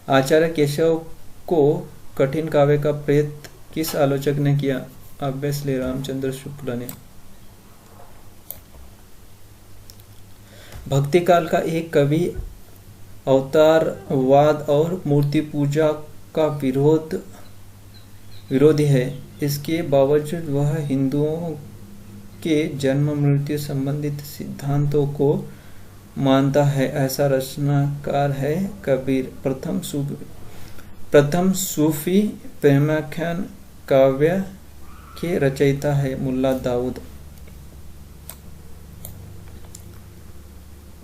आचार्य केशव को कठिन काव्य का प्रेत किस आलोचक ने किया? ऑब्वियसली रामचंद्र शुक्ल ने। भक्ति काल का एक कवि अवतारवाद और मूर्ति पूजा का विरोधी है। इसके बावजूद वह हिंदुओं के जन्म मृत्यु संबंधित सिद्धांतों को मानता है। ऐसा रचनाकार है कबीर। प्रथम सूफी प्रेमाख्यान काव्य के रचयिता है मुल्ला दाऊद।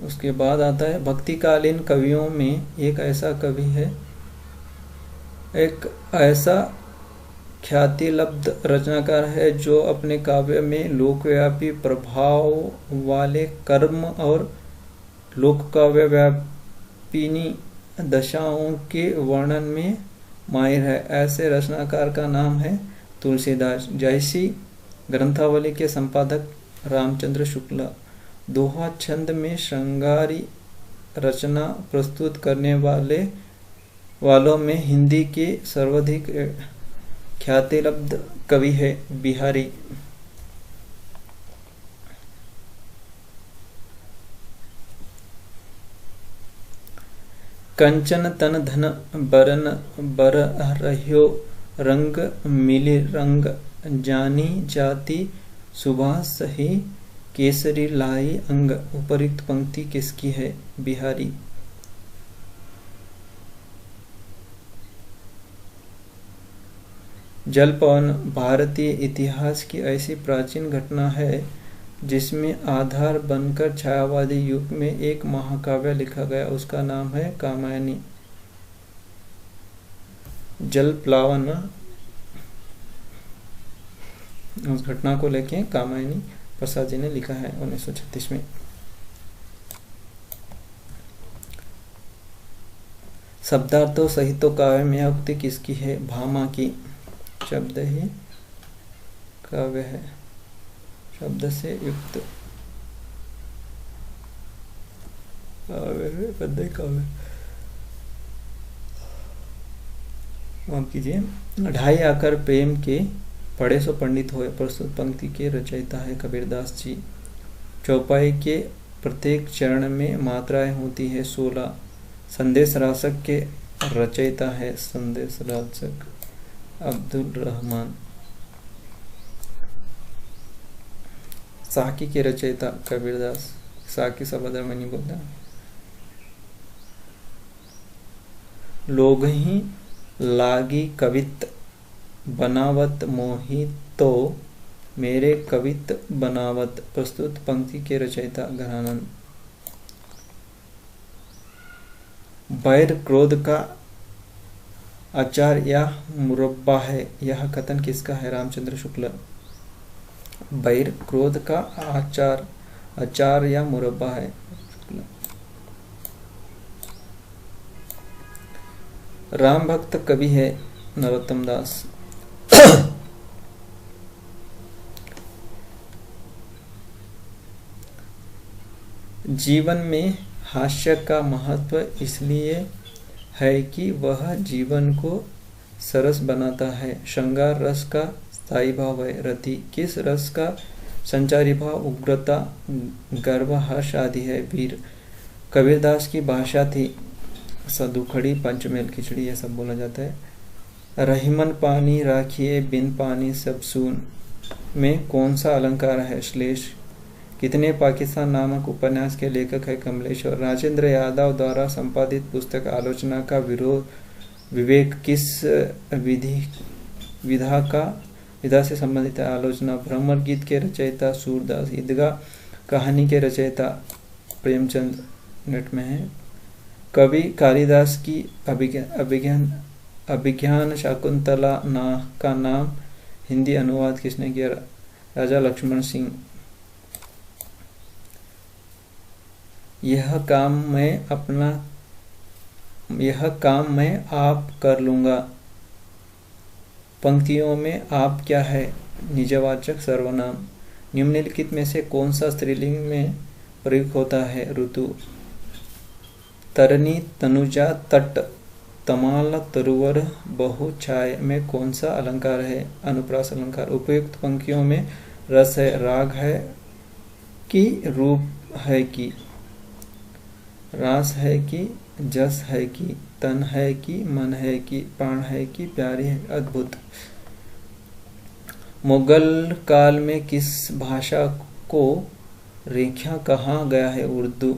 उसके बाद आता है भक्तिकालीन कवियों में एक ऐसा कवि है, एक ऐसा ख्यातिलब्ध रचनाकार है जो अपने काव्य में लोकव्यापी प्रभाव वाले कर्म और लोककाव्य व्यापिनी दशाओं के वर्णन में माहिर है। ऐसे रचनाकार का नाम है तुलसीदास। जैसी ग्रंथावली के संपादक रामचंद्र शुक्ला। दोहा छंद में श्रृंगारी रचना प्रस्तुत करने वालों में हिंदी के सर्वाधिक ख्यातिलब्ध कवि है बिहारी। कंचन तन धन बरन बरहयो रंग मिली रंग जानी जाति सुभाष ही केसरी लाई अंग। उपरिक्त पंक्ति किसकी है? बिहारी। जलपवन भारतीय इतिहास की ऐसी प्राचीन घटना है जिसमें आधार बनकर छायावादी युग में एक महाकाव्य लिखा गया, उसका नाम है कामायनी। जलप्लावन उस घटना को लेके कामायनी प्रसाद जी ने लिखा है 1936 में। शब्दार्थों सहित काव्य में उक्ति किसकी है? भामा की। शब्द ही काव्य है, शब्द से युक्त काव्य काव्य। माफ कीजिए। 2.5 आकर प्रेम के पढ़े सो पंडित होए प्रस्तुत पंक्ति के रचयिता है कबीरदास जी। चौपाई के प्रत्येक चरण में मात्राएं होती है 16। संदेश रासक के रचयिता है संदेश रासक अब्दुल रहमान। साकी के रचयिता कबीरदास। साकी सबदर में नहीं बोलता। लोग ही लागी कवित बनावत मोही तो मेरे कवित बनावत प्रस्तुत पंक्ति के रचयिता घरानंद। बैर क्रोध का अचार या मुरब्बा है, यह कथन किसका है? रामचंद्र शुक्ल। बैर क्रोध का अचार या मुरब्बा है। राम भक्त कवि है नरोत्तम दास। जीवन में हास्य का महत्व इसलिए है कि वह जीवन को सरस बनाता है। श्रृंगार रस का स्थायी भाव है। रति किस रस का संचारी भाव? उग्रता, गर्व, हर्ष आदि है। वीर कबीरदास की भाषा थी। सदुखड़ी, पंचमेल खिचड़ी, यह सब बोला जाता है। रहीमन पानी राखिए बिन पानी सब सून में कौन सा अलंकार है? श्लेष। कितने पाकिस्तान नामक उपन्यास के लेखक है कमलेश्वर। राजेंद्र यादव द्वारा संपादित पुस्तक आलोचना का विवेक किस विधा से संबंधित है? आलोचना। भ्रमर गीत के रचयिता सूरदास। ईदगाह कहानी के रचयिता प्रेमचंद। नेट में है। कवि कालिदास की अभिज्ञान शाकुंतला का नाम हिंदी अनुवाद किसने किया? राजा लक्ष्मण सिंह। यह काम मैं आप कर लूंगा। पंक्तियों में आप क्या है? निजवाचक सर्वनाम। निम्नलिखित में से कौन सा स्त्रीलिंग में प्रयुक्त होता है? ऋतु। तरनी, तनुजा, तट, तमाल, तरुवर, बहु, छाय में कौन सा अलंकार है? अनुप्रास अलंकार। उपयुक्त पंक्तियों में रस है, राग है कि रूप है कि, रास है कि, जस है कि, तन है कि, मन है कि, प्राण है कि, प्यारी है। अद्भुत। मुगल काल में किस भाषा को रेख्या कहा गया है? उर्दू।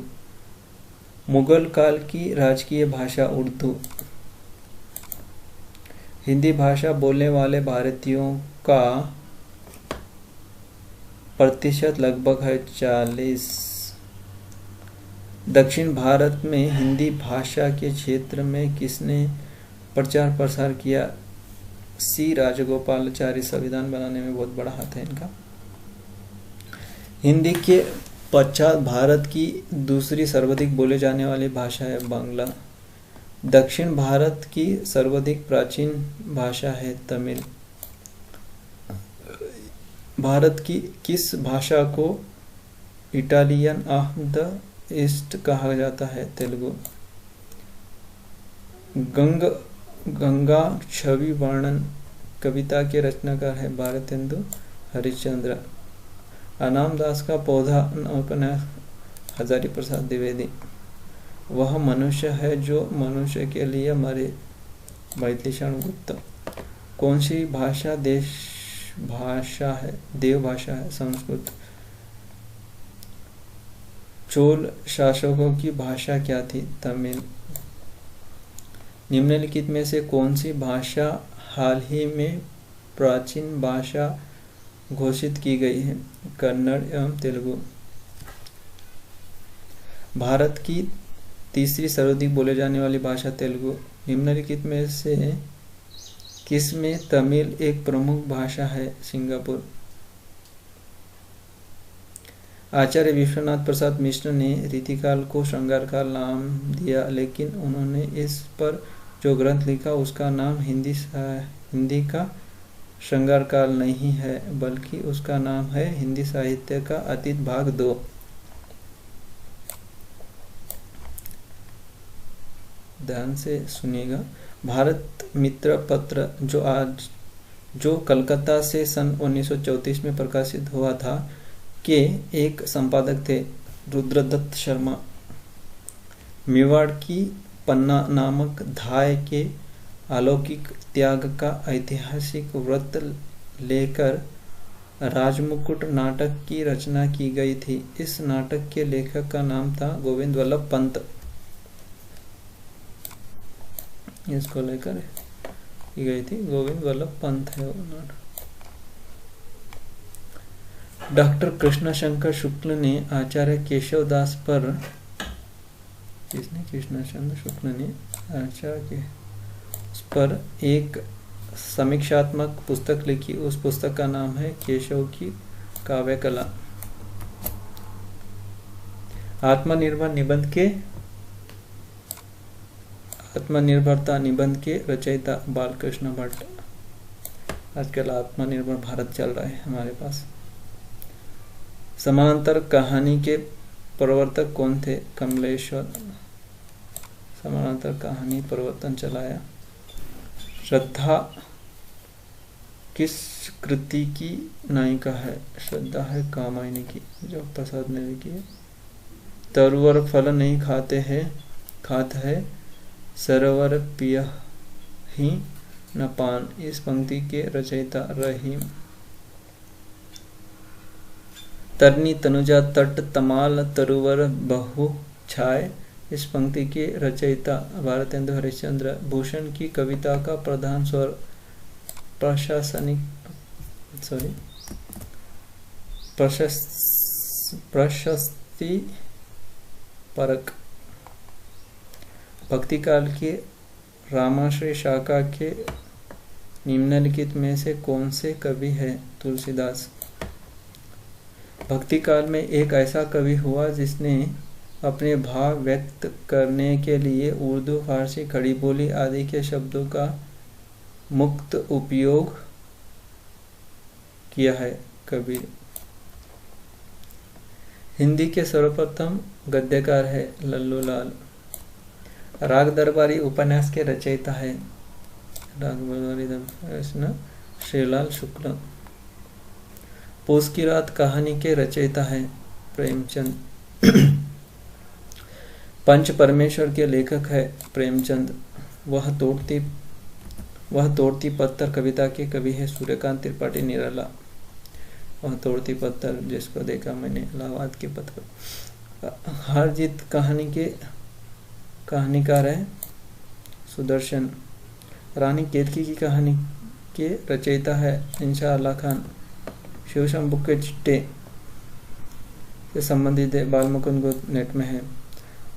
मुगल काल की राजकीय भाषा उर्दू। हिंदी भाषा बोलने वाले भारतीयों का प्रतिशत लगभग है 40। दक्षिण भारत में हिंदी भाषा के क्षेत्र में किसने प्रचार प्रसार किया? सी राजगोपालाचारी। संविधान बनाने में बहुत बड़ा हाथ है इनका। हिंदी के पश्चात भारत की दूसरी सर्वाधिक बोले जाने वाली भाषा है बांग्ला। दक्षिण भारत की सर्वाधिक प्राचीन भाषा है तमिल। भारत की किस भाषा को इटालियन ऑफ द ईस्ट कहा जाता है, तेलुगु। गंगा छवि वर्णन कविता के रचनाकार है भारतेंदु हरिश्चंद्र। अनाम दास का पौधा उपन्यास हजारी प्रसाद द्विवेदी। वह मनुष्य है जो मनुष्य के लिए मरे, वैतिषण गुप्त। कौन सी भाषा देश भाषा है, देव भाषा है, संस्कृत। चोल शासकों की भाषा क्या थी, तमिल। निम्नलिखित में से कौन सी भाषा हाल ही में प्राचीन भाषा घोषित की गई है, कन्नड़ एवं तेलुगु। भारत की तीसरी सर्वाधिक बोले जाने वाली भाषा तेलुगु। निम्नलिखित में से किसमें तमिल एक प्रमुख भाषा है, सिंगापुर। आचार्य विश्वनाथ प्रसाद मिश्र ने रीतिकाल को श्रृंगार काल नाम दिया, लेकिन उन्होंने इस पर जो ग्रंथ लिखा उसका नाम हिंदी का श्रृंगार काल नहीं है, बल्कि उसका नाम है हिंदी साहित्य का अतीत भाग 2। ध्यान से सुनिएगा। भारत मित्र पत्र जो कलकत्ता से सन 1934 में प्रकाशित हुआ था के एक संपादक थे रुद्रदत्त शर्मा। मेवाड़ की पन्ना नामक धाय के अलौकिक त्याग का ऐतिहासिक व्रत लेकर राजमुकुट नाटक की रचना की गई थी। इस नाटक के लेखक का नाम था गोविंद वल्लभ पंत। इसको लेकर की गई थी, गोविंद वल्लभ पंत है वो नाटक। डॉक्टर कृष्ण शंकर शुक्ल ने आचार्य केशवदास पर कृष्णचंद्र शुक्ल ने आचार्य पर एक समीक्षात्मक पुस्तक लिखी। उस पुस्तक का नाम है केशव की काव्य कला। आत्मनिर्भरता निबंध के रचयिता बालकृष्ण भट्ट। आजकल आत्मनिर्भर भारत चल रहा है हमारे पास। समानांतर कहानी के प्रवर्तक कौन थे, कमलेश्वर। समानांतर कहानी प्रवर्तन चलाया। श्रद्धा किस कृति की नायिका है, श्रद्धा है कामायनी की, जो प्रसाद ने लिखी है। तरुवर फल नहीं खाते है सरोवर पिया ही न पान। इस पंक्ति के रचयिता रहीम। तरनी तनुजा तट तमाल तरुवर बहु छाय। इस पंक्ति के रचयिता भारतेंदु हरिश्चंद्र। भूषण की कविता का प्रधान स्वर प्रशस्ति परक। भक्ति काल के रामाश्रय शाखा के निम्नलिखित में से कौन से कवि हैं, तुलसीदास। भक्ति काल में एक ऐसा कवि हुआ जिसने अपने भाव व्यक्त करने के लिए उर्दू, फारसी, खड़ी बोली आदि के शब्दों का मुक्त उपयोग किया है, कबीर। हिंदी के सर्वप्रथम गद्यकार है लल्लू लाल। राग दरबारी उपन्यास के रचयिता है राग दरबारी श्रीलाल शुक्ल। पोस की रात कहानी के रचयिता है प्रेमचंद। पंच परमेश्वर के लेखक है प्रेमचंद। वह तोड़ती पत्थर कविता के कवि है सूर्यकांत त्रिपाठी निराला। वह तोड़ती पत्थर जिसको देखा मैंने इलाहाबाद के पथ पर। हार जीत कहानी के कहानीकार है सुदर्शन। रानी केतकी की कहानी के रचयिता है इंशा अल्लाह खान। शिव शंभू के चिट्टे से संबंधित है, बालमुकुंद गुप्त नेट में है।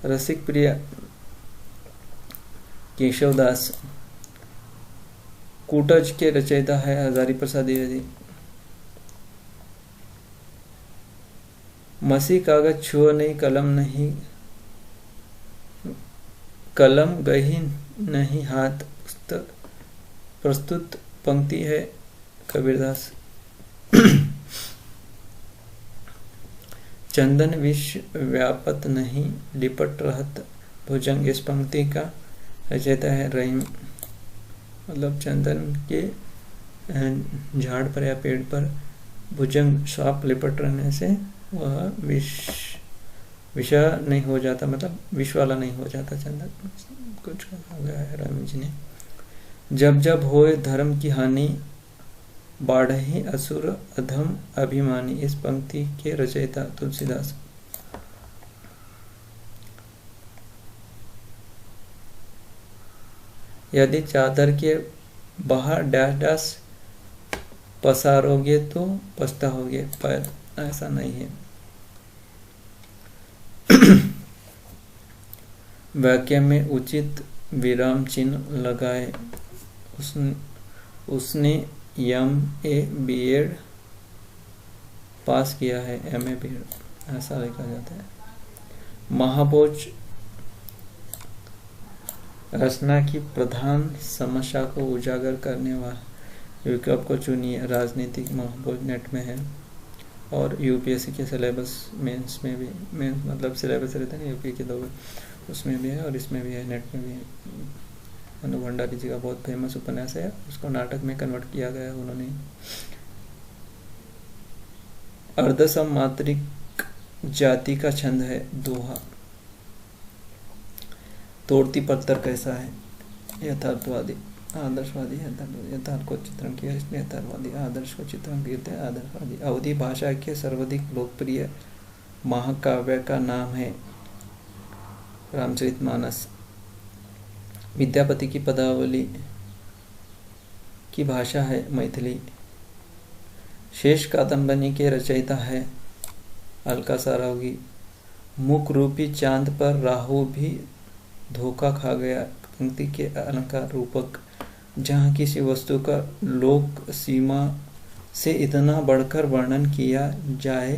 रसिक प्रिया केशवदास। कूटज के रचयिता है हजारी प्रसाद द्विवेदी। मसी कागज छुओ नहीं, कलम गही नहीं हाथ। प्रस्तुत पंक्ति है कबीरदास। चंदन विष व्यापत नहीं लिपट रहत भुजंग, इस पंक्ति का रचयिता है रहीम। मतलब चंदन के झाड़ पर या पेड़ पर भुजंग सांप लिपट रहने से वह विषा नहीं हो जाता, मतलब विष वाला नहीं हो जाता चंदन, कुछ कहा गया है रहीम जी ने। जब जब होए धर्म की हानि बाढ़हि असुर अधम अभिमानी, इस पंक्ति के रचयिता तुलसीदास। यदि चादर के बाहर डैश डैश पसारोगे तो पछताओगे, पर ऐसा नहीं है। वाक्य में उचित विराम चिन्ह लगाए। उसने MA B.Ed पास किया है, MA B.Ed ऐसा लिखा जाता है। महाभोज रचना की प्रधान समस्या को उजागर करने वाले विकल्प को चुनिए। राजनीतिक महाभोज नेट में है और यूपीएससी के सिलेबस मेंस में भी, मेंस मतलब सिलेबस रहता है ना यूपी के 2, उसमें भी है और इसमें भी है, नेट में भी है। मनु भंडारी जी का बहुत फेमस उपन्यास है, उसको नाटक में कन्वर्ट किया गया है उन्होंने। अर्धसमात्रिक जाति का छंद है दोहा। तोड़ती पत्थर कैसा है? यथार्थवादी, आदर्शवादी। यथार्थ को चित्रण किया इसने यथार्थवादी, आदर्श को चित्रण किया है आदर्शवादी। अवधी भाषा के सर्वाधिक लोकप्रिय महाकाव्य का नाम है रामचरितमानस। विद्यापति की पदावली की भाषा है मैथिली। शेष कादंबरी के रचयिता है अलका सारावगी। मुख रूपी चांद पर राहु भी धोखा खा गया, पंक्ति के अलंकार रूपक। जहाँ किसी वस्तु का लोक सीमा से इतना बढ़कर वर्णन किया जाए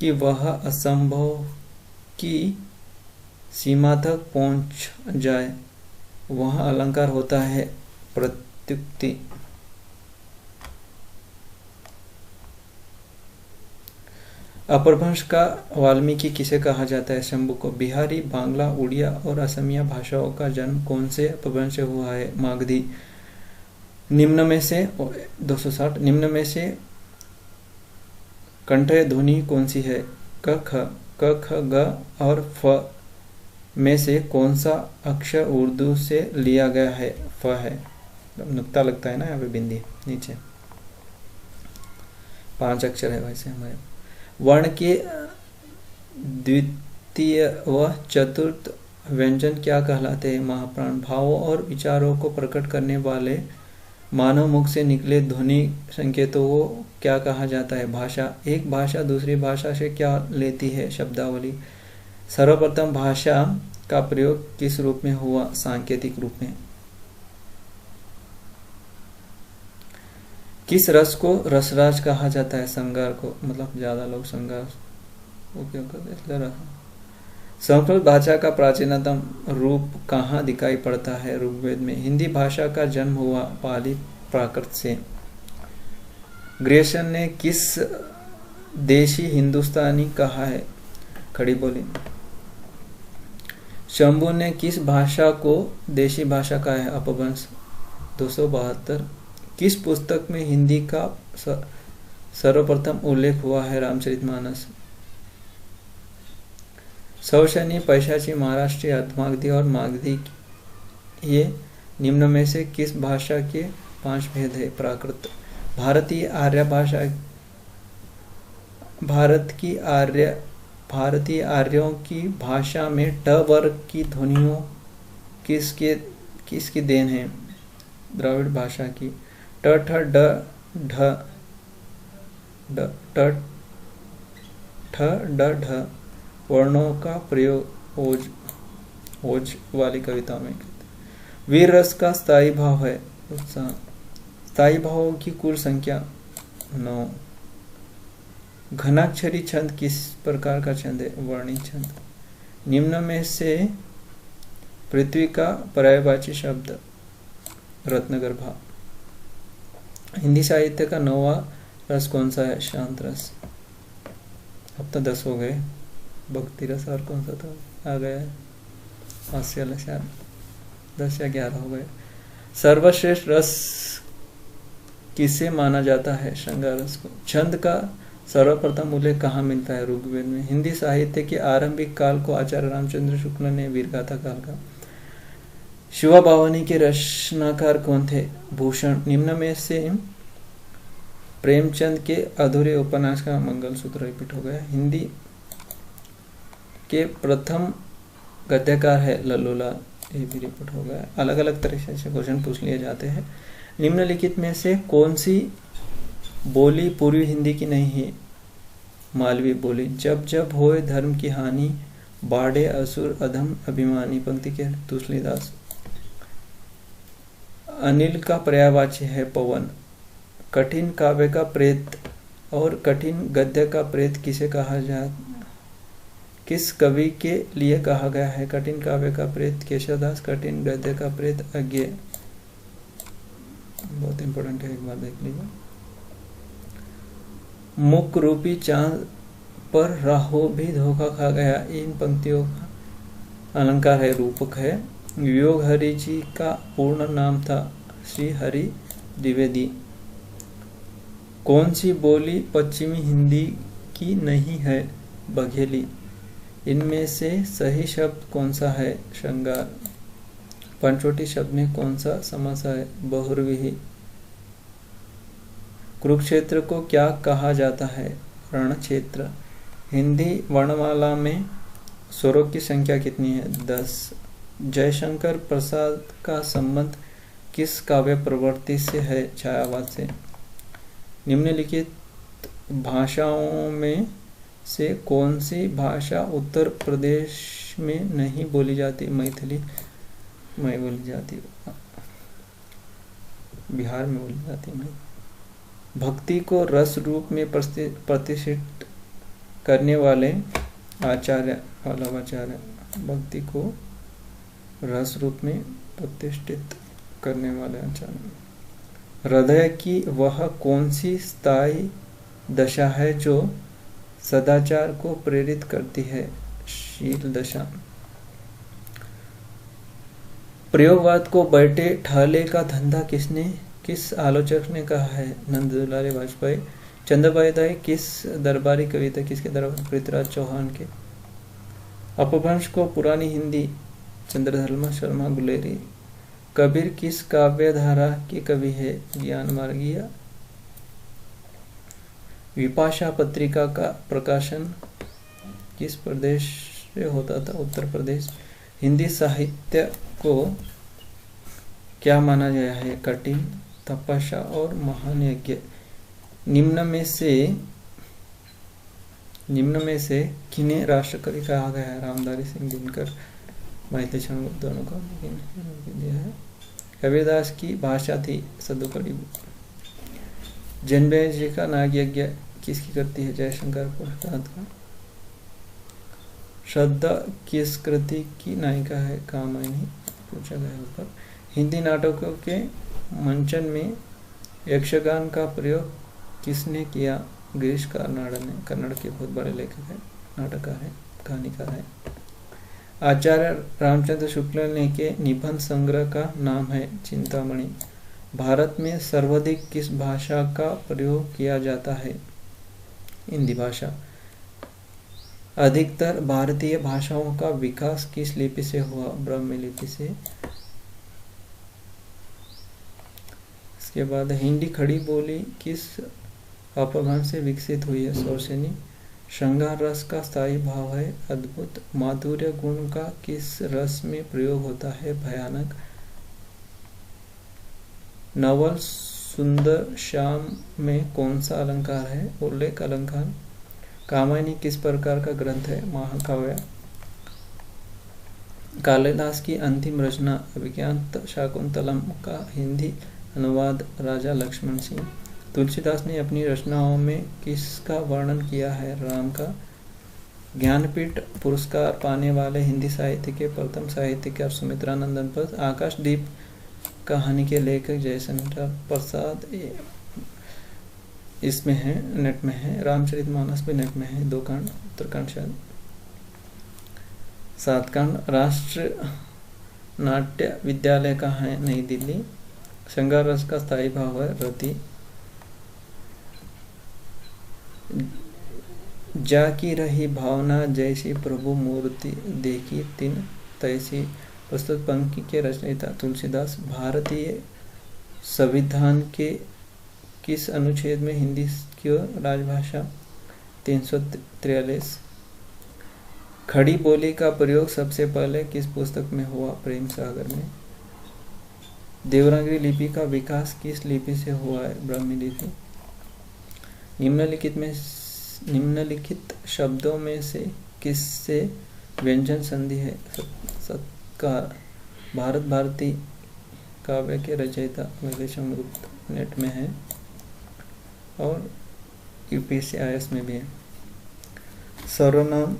कि वह असंभव की सीमा तक पहुँच जाए, वह अलंकार होता है प्रत्युक्ति। अपभ्रंश का वाल्मीकि किसे कहा जाता है? शंभु को। बिहारी, बांग्ला, उड़िया और असमिया भाषाओं का जन्म कौन से अपभ्रंश से हुआ है? मागधी। निम्न में से 260 निम्न में से कंठ्य ध्वनि कौन सी है? क ख ग और फ में से कौन सा अक्षर उर्दू से लिया गया है? फ है। नुक्ता लगता है ना यहाँ पे, बिंदी नीचे। 5 अक्षर है वैसे हमारे। वर्ण के द्वितीय व चतुर्थ व्यंजन क्या कहलाते हैं? महाप्राण। भावों और विचारों को प्रकट करने वाले मानव मुख से निकले ध्वनि संकेतों को क्या कहा जाता है? भाषा। एक भाषा दूसरी भाषा से क्या लेती है? शब्दावली। सर्वप्रथम भाषा का प्रयोग किस रूप में हुआ? सांकेतिक रूप में। किस रस को रसराज कहा जाता है? श्रृंगार को, मतलब ज्यादा लोग श्रृंगार उपयोग करते हैं इसलिए रस। संस्कृत भाषा का प्राचीनतम रूप कहाँ दिखाई पड़ता है? ऋग्वेद में। हिंदी भाषा का जन्म हुआ पाली प्राकृत से। ग्रेसन ने किस देशी हिंदुस्तानी कहा है? खड़ी बोली। शंभु ने किस भाषा को देशी भाषा कहा है? अपभ्रंश। 272 किस पुस्तक में हिंदी का सर्वप्रथम उल्लेख हुआ है? रामचरितमानस। सौशनी, पैशाची, महाराष्ट्री, अर्धमागधी और मागधी ये निम्न में से किस भाषा के 5 भेद है? प्राकृत। भारतीय आर्यों की भाषा में ट वर्ग की ध्वनियों किसकी देन है? द्रविड़ भाषा की। ट ठ ड ढ ट ठ ड ढ वर्णों का प्रयोग ओज वाली कविता में। वीर रस का स्थायी भाव है उत्साह। स्थायी भावों की कुल संख्या 9। घनाक्षरी छंद किस प्रकार का छंद है? वर्णी छंद। निम्न में से पृथ्वी का पर्यायवाची शब्द? रत्नगर्भा। हिंदी साहित्य का 9वां रस कौन सा है? शांत रस। अब तो 10 हो गए। भक्ति रस और कौन सा था आ गया है, हास्य रस, शायद 10 या 11 हो गए। सर्वश्रेष्ठ रस किसे माना जाता है? श्रृंगार रस को। छंद का सर्वप्रथम उल्लेख कहाँ मिलता है? ऋग्वेद में। हिंदी साहित्य के आरंभिक काल को आचार्य रामचंद्र शुक्ल ने वीरगाथा काल का। शिवा भावानी के रचनाकार कौन थे? भूषण। निम्न में से प्रेमचंद के अधूरे उपन्यास का मंगलसूत्र रिपीट हो गया। हिंदी के प्रथम गद्यकार है लल्लूलाल, ये भी रिपीट हो गया। अलग अलग तरीके से क्वेश्चन पूछ लिए जाते हैं। निम्नलिखित में से कौन सी बोली पूर्वी हिंदी की नहीं है? मालवी बोली। जब जब होए धर्म की हानि, बाढ़े असुर अधम अभिमानी, पंक्ति के तुलसीदास। अनिल का पर्यायवाची है पवन। कठिन काव्य का प्रेत और कठिन गद्य का प्रेत किसे कहा जाए? किस कवि के लिए कहा गया है? कठिन काव्य का प्रेत केशवदास, कठिन गद्य का प्रेत अज्ञे। बहुत इंपॉर्टेंट है, एक बार देख लीजिए। मुख रूपी चांद पर राहु भी धोखा खा गया, इन पंक्तियों का अलंकार है, रूपक है। वियोग हरि जी का पूर्ण नाम था श्री हरि द्विवेदी। कौन सी बोली पश्चिमी हिंदी की नहीं है? बघेली। इनमें से सही शब्द कौन सा है? श्रृंगार। पंचवटी शब्द में कौन सा समास है? बहुव्रीहि। कुरुक्षेत्र को क्या कहा जाता है? रण क्षेत्र। हिंदी वर्णमाला में स्वरों की संख्या कितनी है? 10। जयशंकर प्रसाद का संबंध किस काव्य प्रवृत्ति से है? छायावाद से। निम्नलिखित भाषाओं में से कौन सी भाषा उत्तर प्रदेश में नहीं बोली जाती? मैथिली में बोली जाती, बिहार में बोली जाती है। भक्ति को रस रूप में प्रतिष्ठित करने वाले आचार्य, वल्लभाचार्य। भक्ति को रस रूप में प्रतिष्ठित करने वाले आचार्य। हृदय की वह कौन सी स्थायी दशा है जो सदाचार को प्रेरित करती है? शील दशा। प्रयोगवाद को बैठे ठाले का धंधा किस आलोचक ने कहा है? नंद दुलारी वाजपेयी। चंद्रपाई किस दरबारी कविता किसके दरबार? पृथ्वीराज चौहान के। अपभ्रंश को पुरानी हिंदी? चंद्रधर्मा शर्मा गुलेरी। कबीर किस काव्य धारा के कवि है? ज्ञान मार्गीय। विपाशा पत्रिका का प्रकाशन किस प्रदेश से होता था? उत्तर प्रदेश। हिंदी साहित्य को क्या माना गया है? कठिन, तपस्या और महान यज्ञ। निम्न में से किन्हें राष्ट्रकवि कहा गया है? रामधारी सिंह दिनकर, महती चंद्र दोनों का दिया है। कबीरदास की भाषा थी सदुकड़ी। जनबे जी का नाग यज्ञ किसकी करती है? जयशंकर प्रसाद का। श्रद्धा किस कृति की नायिका है? कामायनी, पूछा गया ऊपर। हिंदी नाटकों के मंचन में यक्षगान का प्रयोग किसने किया? गिरीश कार्नाड ने। कन्नड़ के बहुत बड़े लेखक है, नाटककार है, कहानीकार है। आचार्य रामचंद्र शुक्ल ने के निबंध संग्रह का नाम है चिंतामणि। भारत में सर्वाधिक किस भाषा का प्रयोग किया जाता है? हिंदी भाषा। अधिकतर भारतीय भाषाओं का विकास किस लिपि से हुआ? ब्राह्मी लिपि से। इसके बाद हिंदी खड़ी बोली किस अपभ्रंश से विकसित हुई है? शौर्सेनी। श्रृंगार रस का स्थायी भाव है अद्भुत। माधुर्य गुण का किस रस में प्रयोग होता है? भयानक। नवल सुंदर श्याम में कौन सा अलंकार है? उल्लेख अलंकार। कामायनी किस प्रकार का ग्रंथ है? महाकाव्य। कालिदास की अंतिम रचना अभिज्ञान शाकुंतलम का हिंदी अनुवाद राजा लक्ष्मण सिंह। तुलसीदास ने अपनी रचनाओं में किसका वर्णन किया है? राम का। ज्ञानपीठ पुरस्कार पाने वाले हिंदी साहित्य के प्रथम साहित्यकार सुमित्रानंदन पद। आकाशदीप कहानी के लेखक जयशंकर प्रसाद। इसमें है, नेट में है। रामचरितमानस भी नेट में है, 2 कांड, उत्तरकांड शायद 7 कांड। राष्ट्र नाट्य विद्यालय का है नई दिल्ली। श्रृंगार रस का स्थायी भाव है रति। जाकी रही भावना जैसी प्रभु मूर्ति देखी तीन तैसी। प्रस्तुत पंक्ति के रचयिता तुलसीदास। भारतीय संविधान के किस अनुच्छेद में हिंदी की राजभाषा? 343। खड़ी बोली का प्रयोग सबसे पहले किस पुस्तक में हुआ? प्रेम सागर में। देवनागरी लिपि का विकास किस लिपि से हुआ है? ब्राह्मी लिपि। निम्नलिखित शब्दों में से किससे व्यंजन संधि है? सत्कार। भारत भारती काव्य के रचयिता वैदेशम गुप्त, नेट में है और यूपीएससी IAS में भी है। सर्वनाम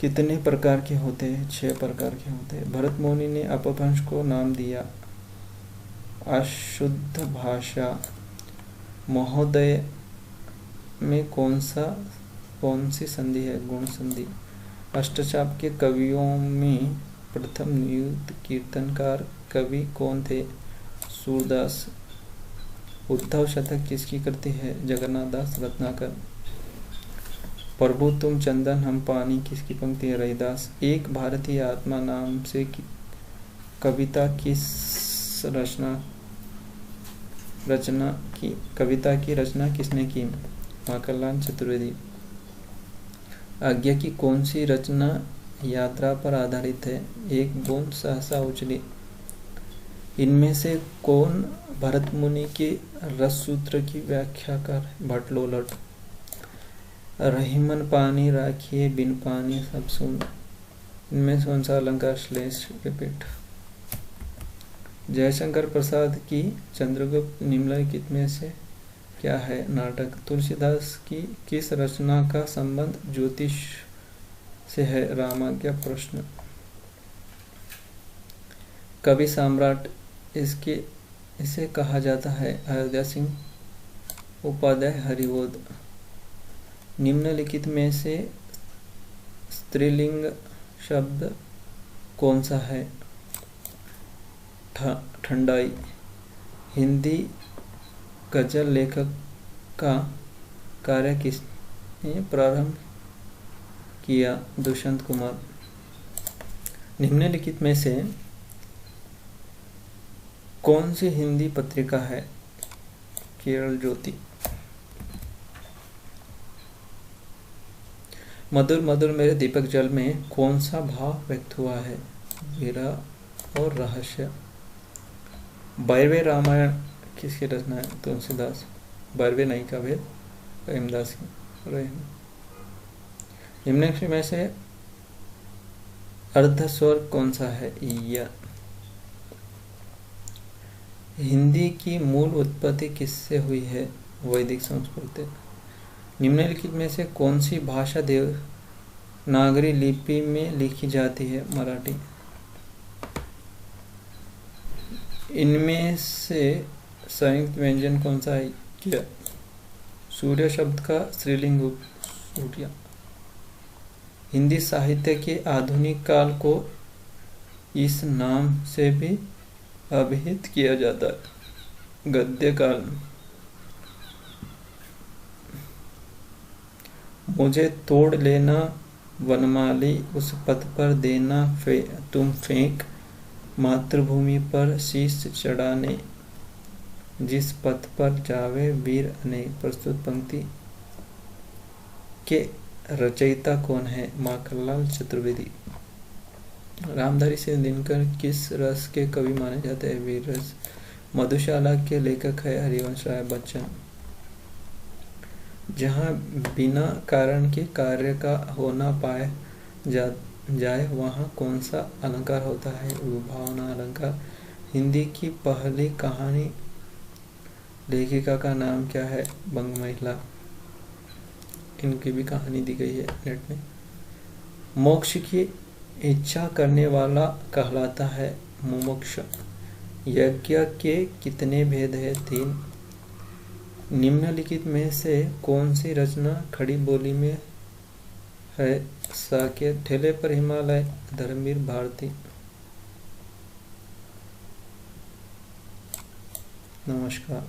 कितने प्रकार के होते हैं? 6 प्रकार के होते हैं। भरत मुनि ने अपभ्रंश को नाम दिया अशुद्ध भाषा। महोदय में कौन सी संधि है? गुण संधि। अष्टचाप के कवियों में प्रथम नियुक्त कीर्तनकार कवि कौन थे? सूरदास। उद्धव शतक किसकी कृति है? जगन्नाथ दास रत्नाकर। प्रभु तुम चंदन हम पानी किसकी पंक्ति है? रविदास। एक भारतीय आत्मा नाम से कविता की रचना किसने की? माखनलाल चतुर्वेदी। आज्ञा की कौन सी रचना यात्रा पर आधारित है? एक बूंद सहसा उछली। इनमें से कौन भरत मुनि के रस सूत्र की व्याख्या कर? भट्टलोलट। रहीमन पानी राखिए बिन पानी सब सुन। इनमें से कौन सा अलंकार श्लेष रिपीट? जयशंकर प्रसाद की चंद्रगुप्त निम्नलिखित में से क्या है? नाटक। तुलसीदास की किस रचना का संबंध ज्योतिष से है? रामाज्ञा प्रश्न। कवि सम्राट इसे कहा जाता है? अयोध्या सिंह उपाध्याय हरिवोद। निम्नलिखित में से स्त्रीलिंग शब्द कौन सा है? ठंडाई। हिंदी गजल लेखक का कार्य किसने प्रारंभ किया? दुष्यंत कुमार। निम्नलिखित में से कौन सी हिंदी पत्रिका है? केरल ज्योति। मधुर मधुर मेरे दीपक जल में कौन सा भाव व्यक्त हुआ है? विरह और रहस्य। 12वें रामायण किसकी रचना है? तुलसीदास। 12वें नहीं का भेद रहीमदास की। निम्नलिखित में से अर्धस्वर कौन सा है? य। हिंदी की मूल उत्पत्ति किससे हुई है? वैदिक संस्कृत। निम्नलिखित में से कौन सी भाषा देवनागरी लिपि में लिखी जाती है? मराठी। इनमें से संयुक्त व्यंजन कौन सा है? क्या? सूर्य शब्द का स्त्रीलिंग सूर्या। हिंदी साहित्य के आधुनिक काल को इस नाम से भी अभिहित किया जाता है, गद्य काल। मुझे तोड़ लेना वनमाली, उस पथ पर देना तुम फेंक, मातृभूमि पर शीश चढ़ाने, जिस पथ पर जावे वीर अनेक। प्रस्तुत पंक्ति के रचयिता कौन है? माखनलाल चतुर्वेदी। रामधारी सिंह दिनकर किस रस के कवि माने जाते हैं? वीर रस। मधुशाला के लेखक है हरिवंश राय बच्चन। जहाँ बिना कारण के कार्य का होना पाए जाए वहाँ कौन सा अलंकार होता है? विभावना अलंकार। हिंदी की पहली कहानी लेखिका का नाम क्या है? बंग महिला। इनकी भी कहानी दी गई है नेट में। मोक्ष की इच्छा करने वाला कहलाता है मुमुक्ष। यज्ञ के कितने भेद है? 3। निम्नलिखित में से कौन सी रचना खड़ी बोली में है? साकेत, ठेले पर हिमालय, धर्मवीर भारती। नमस्कार।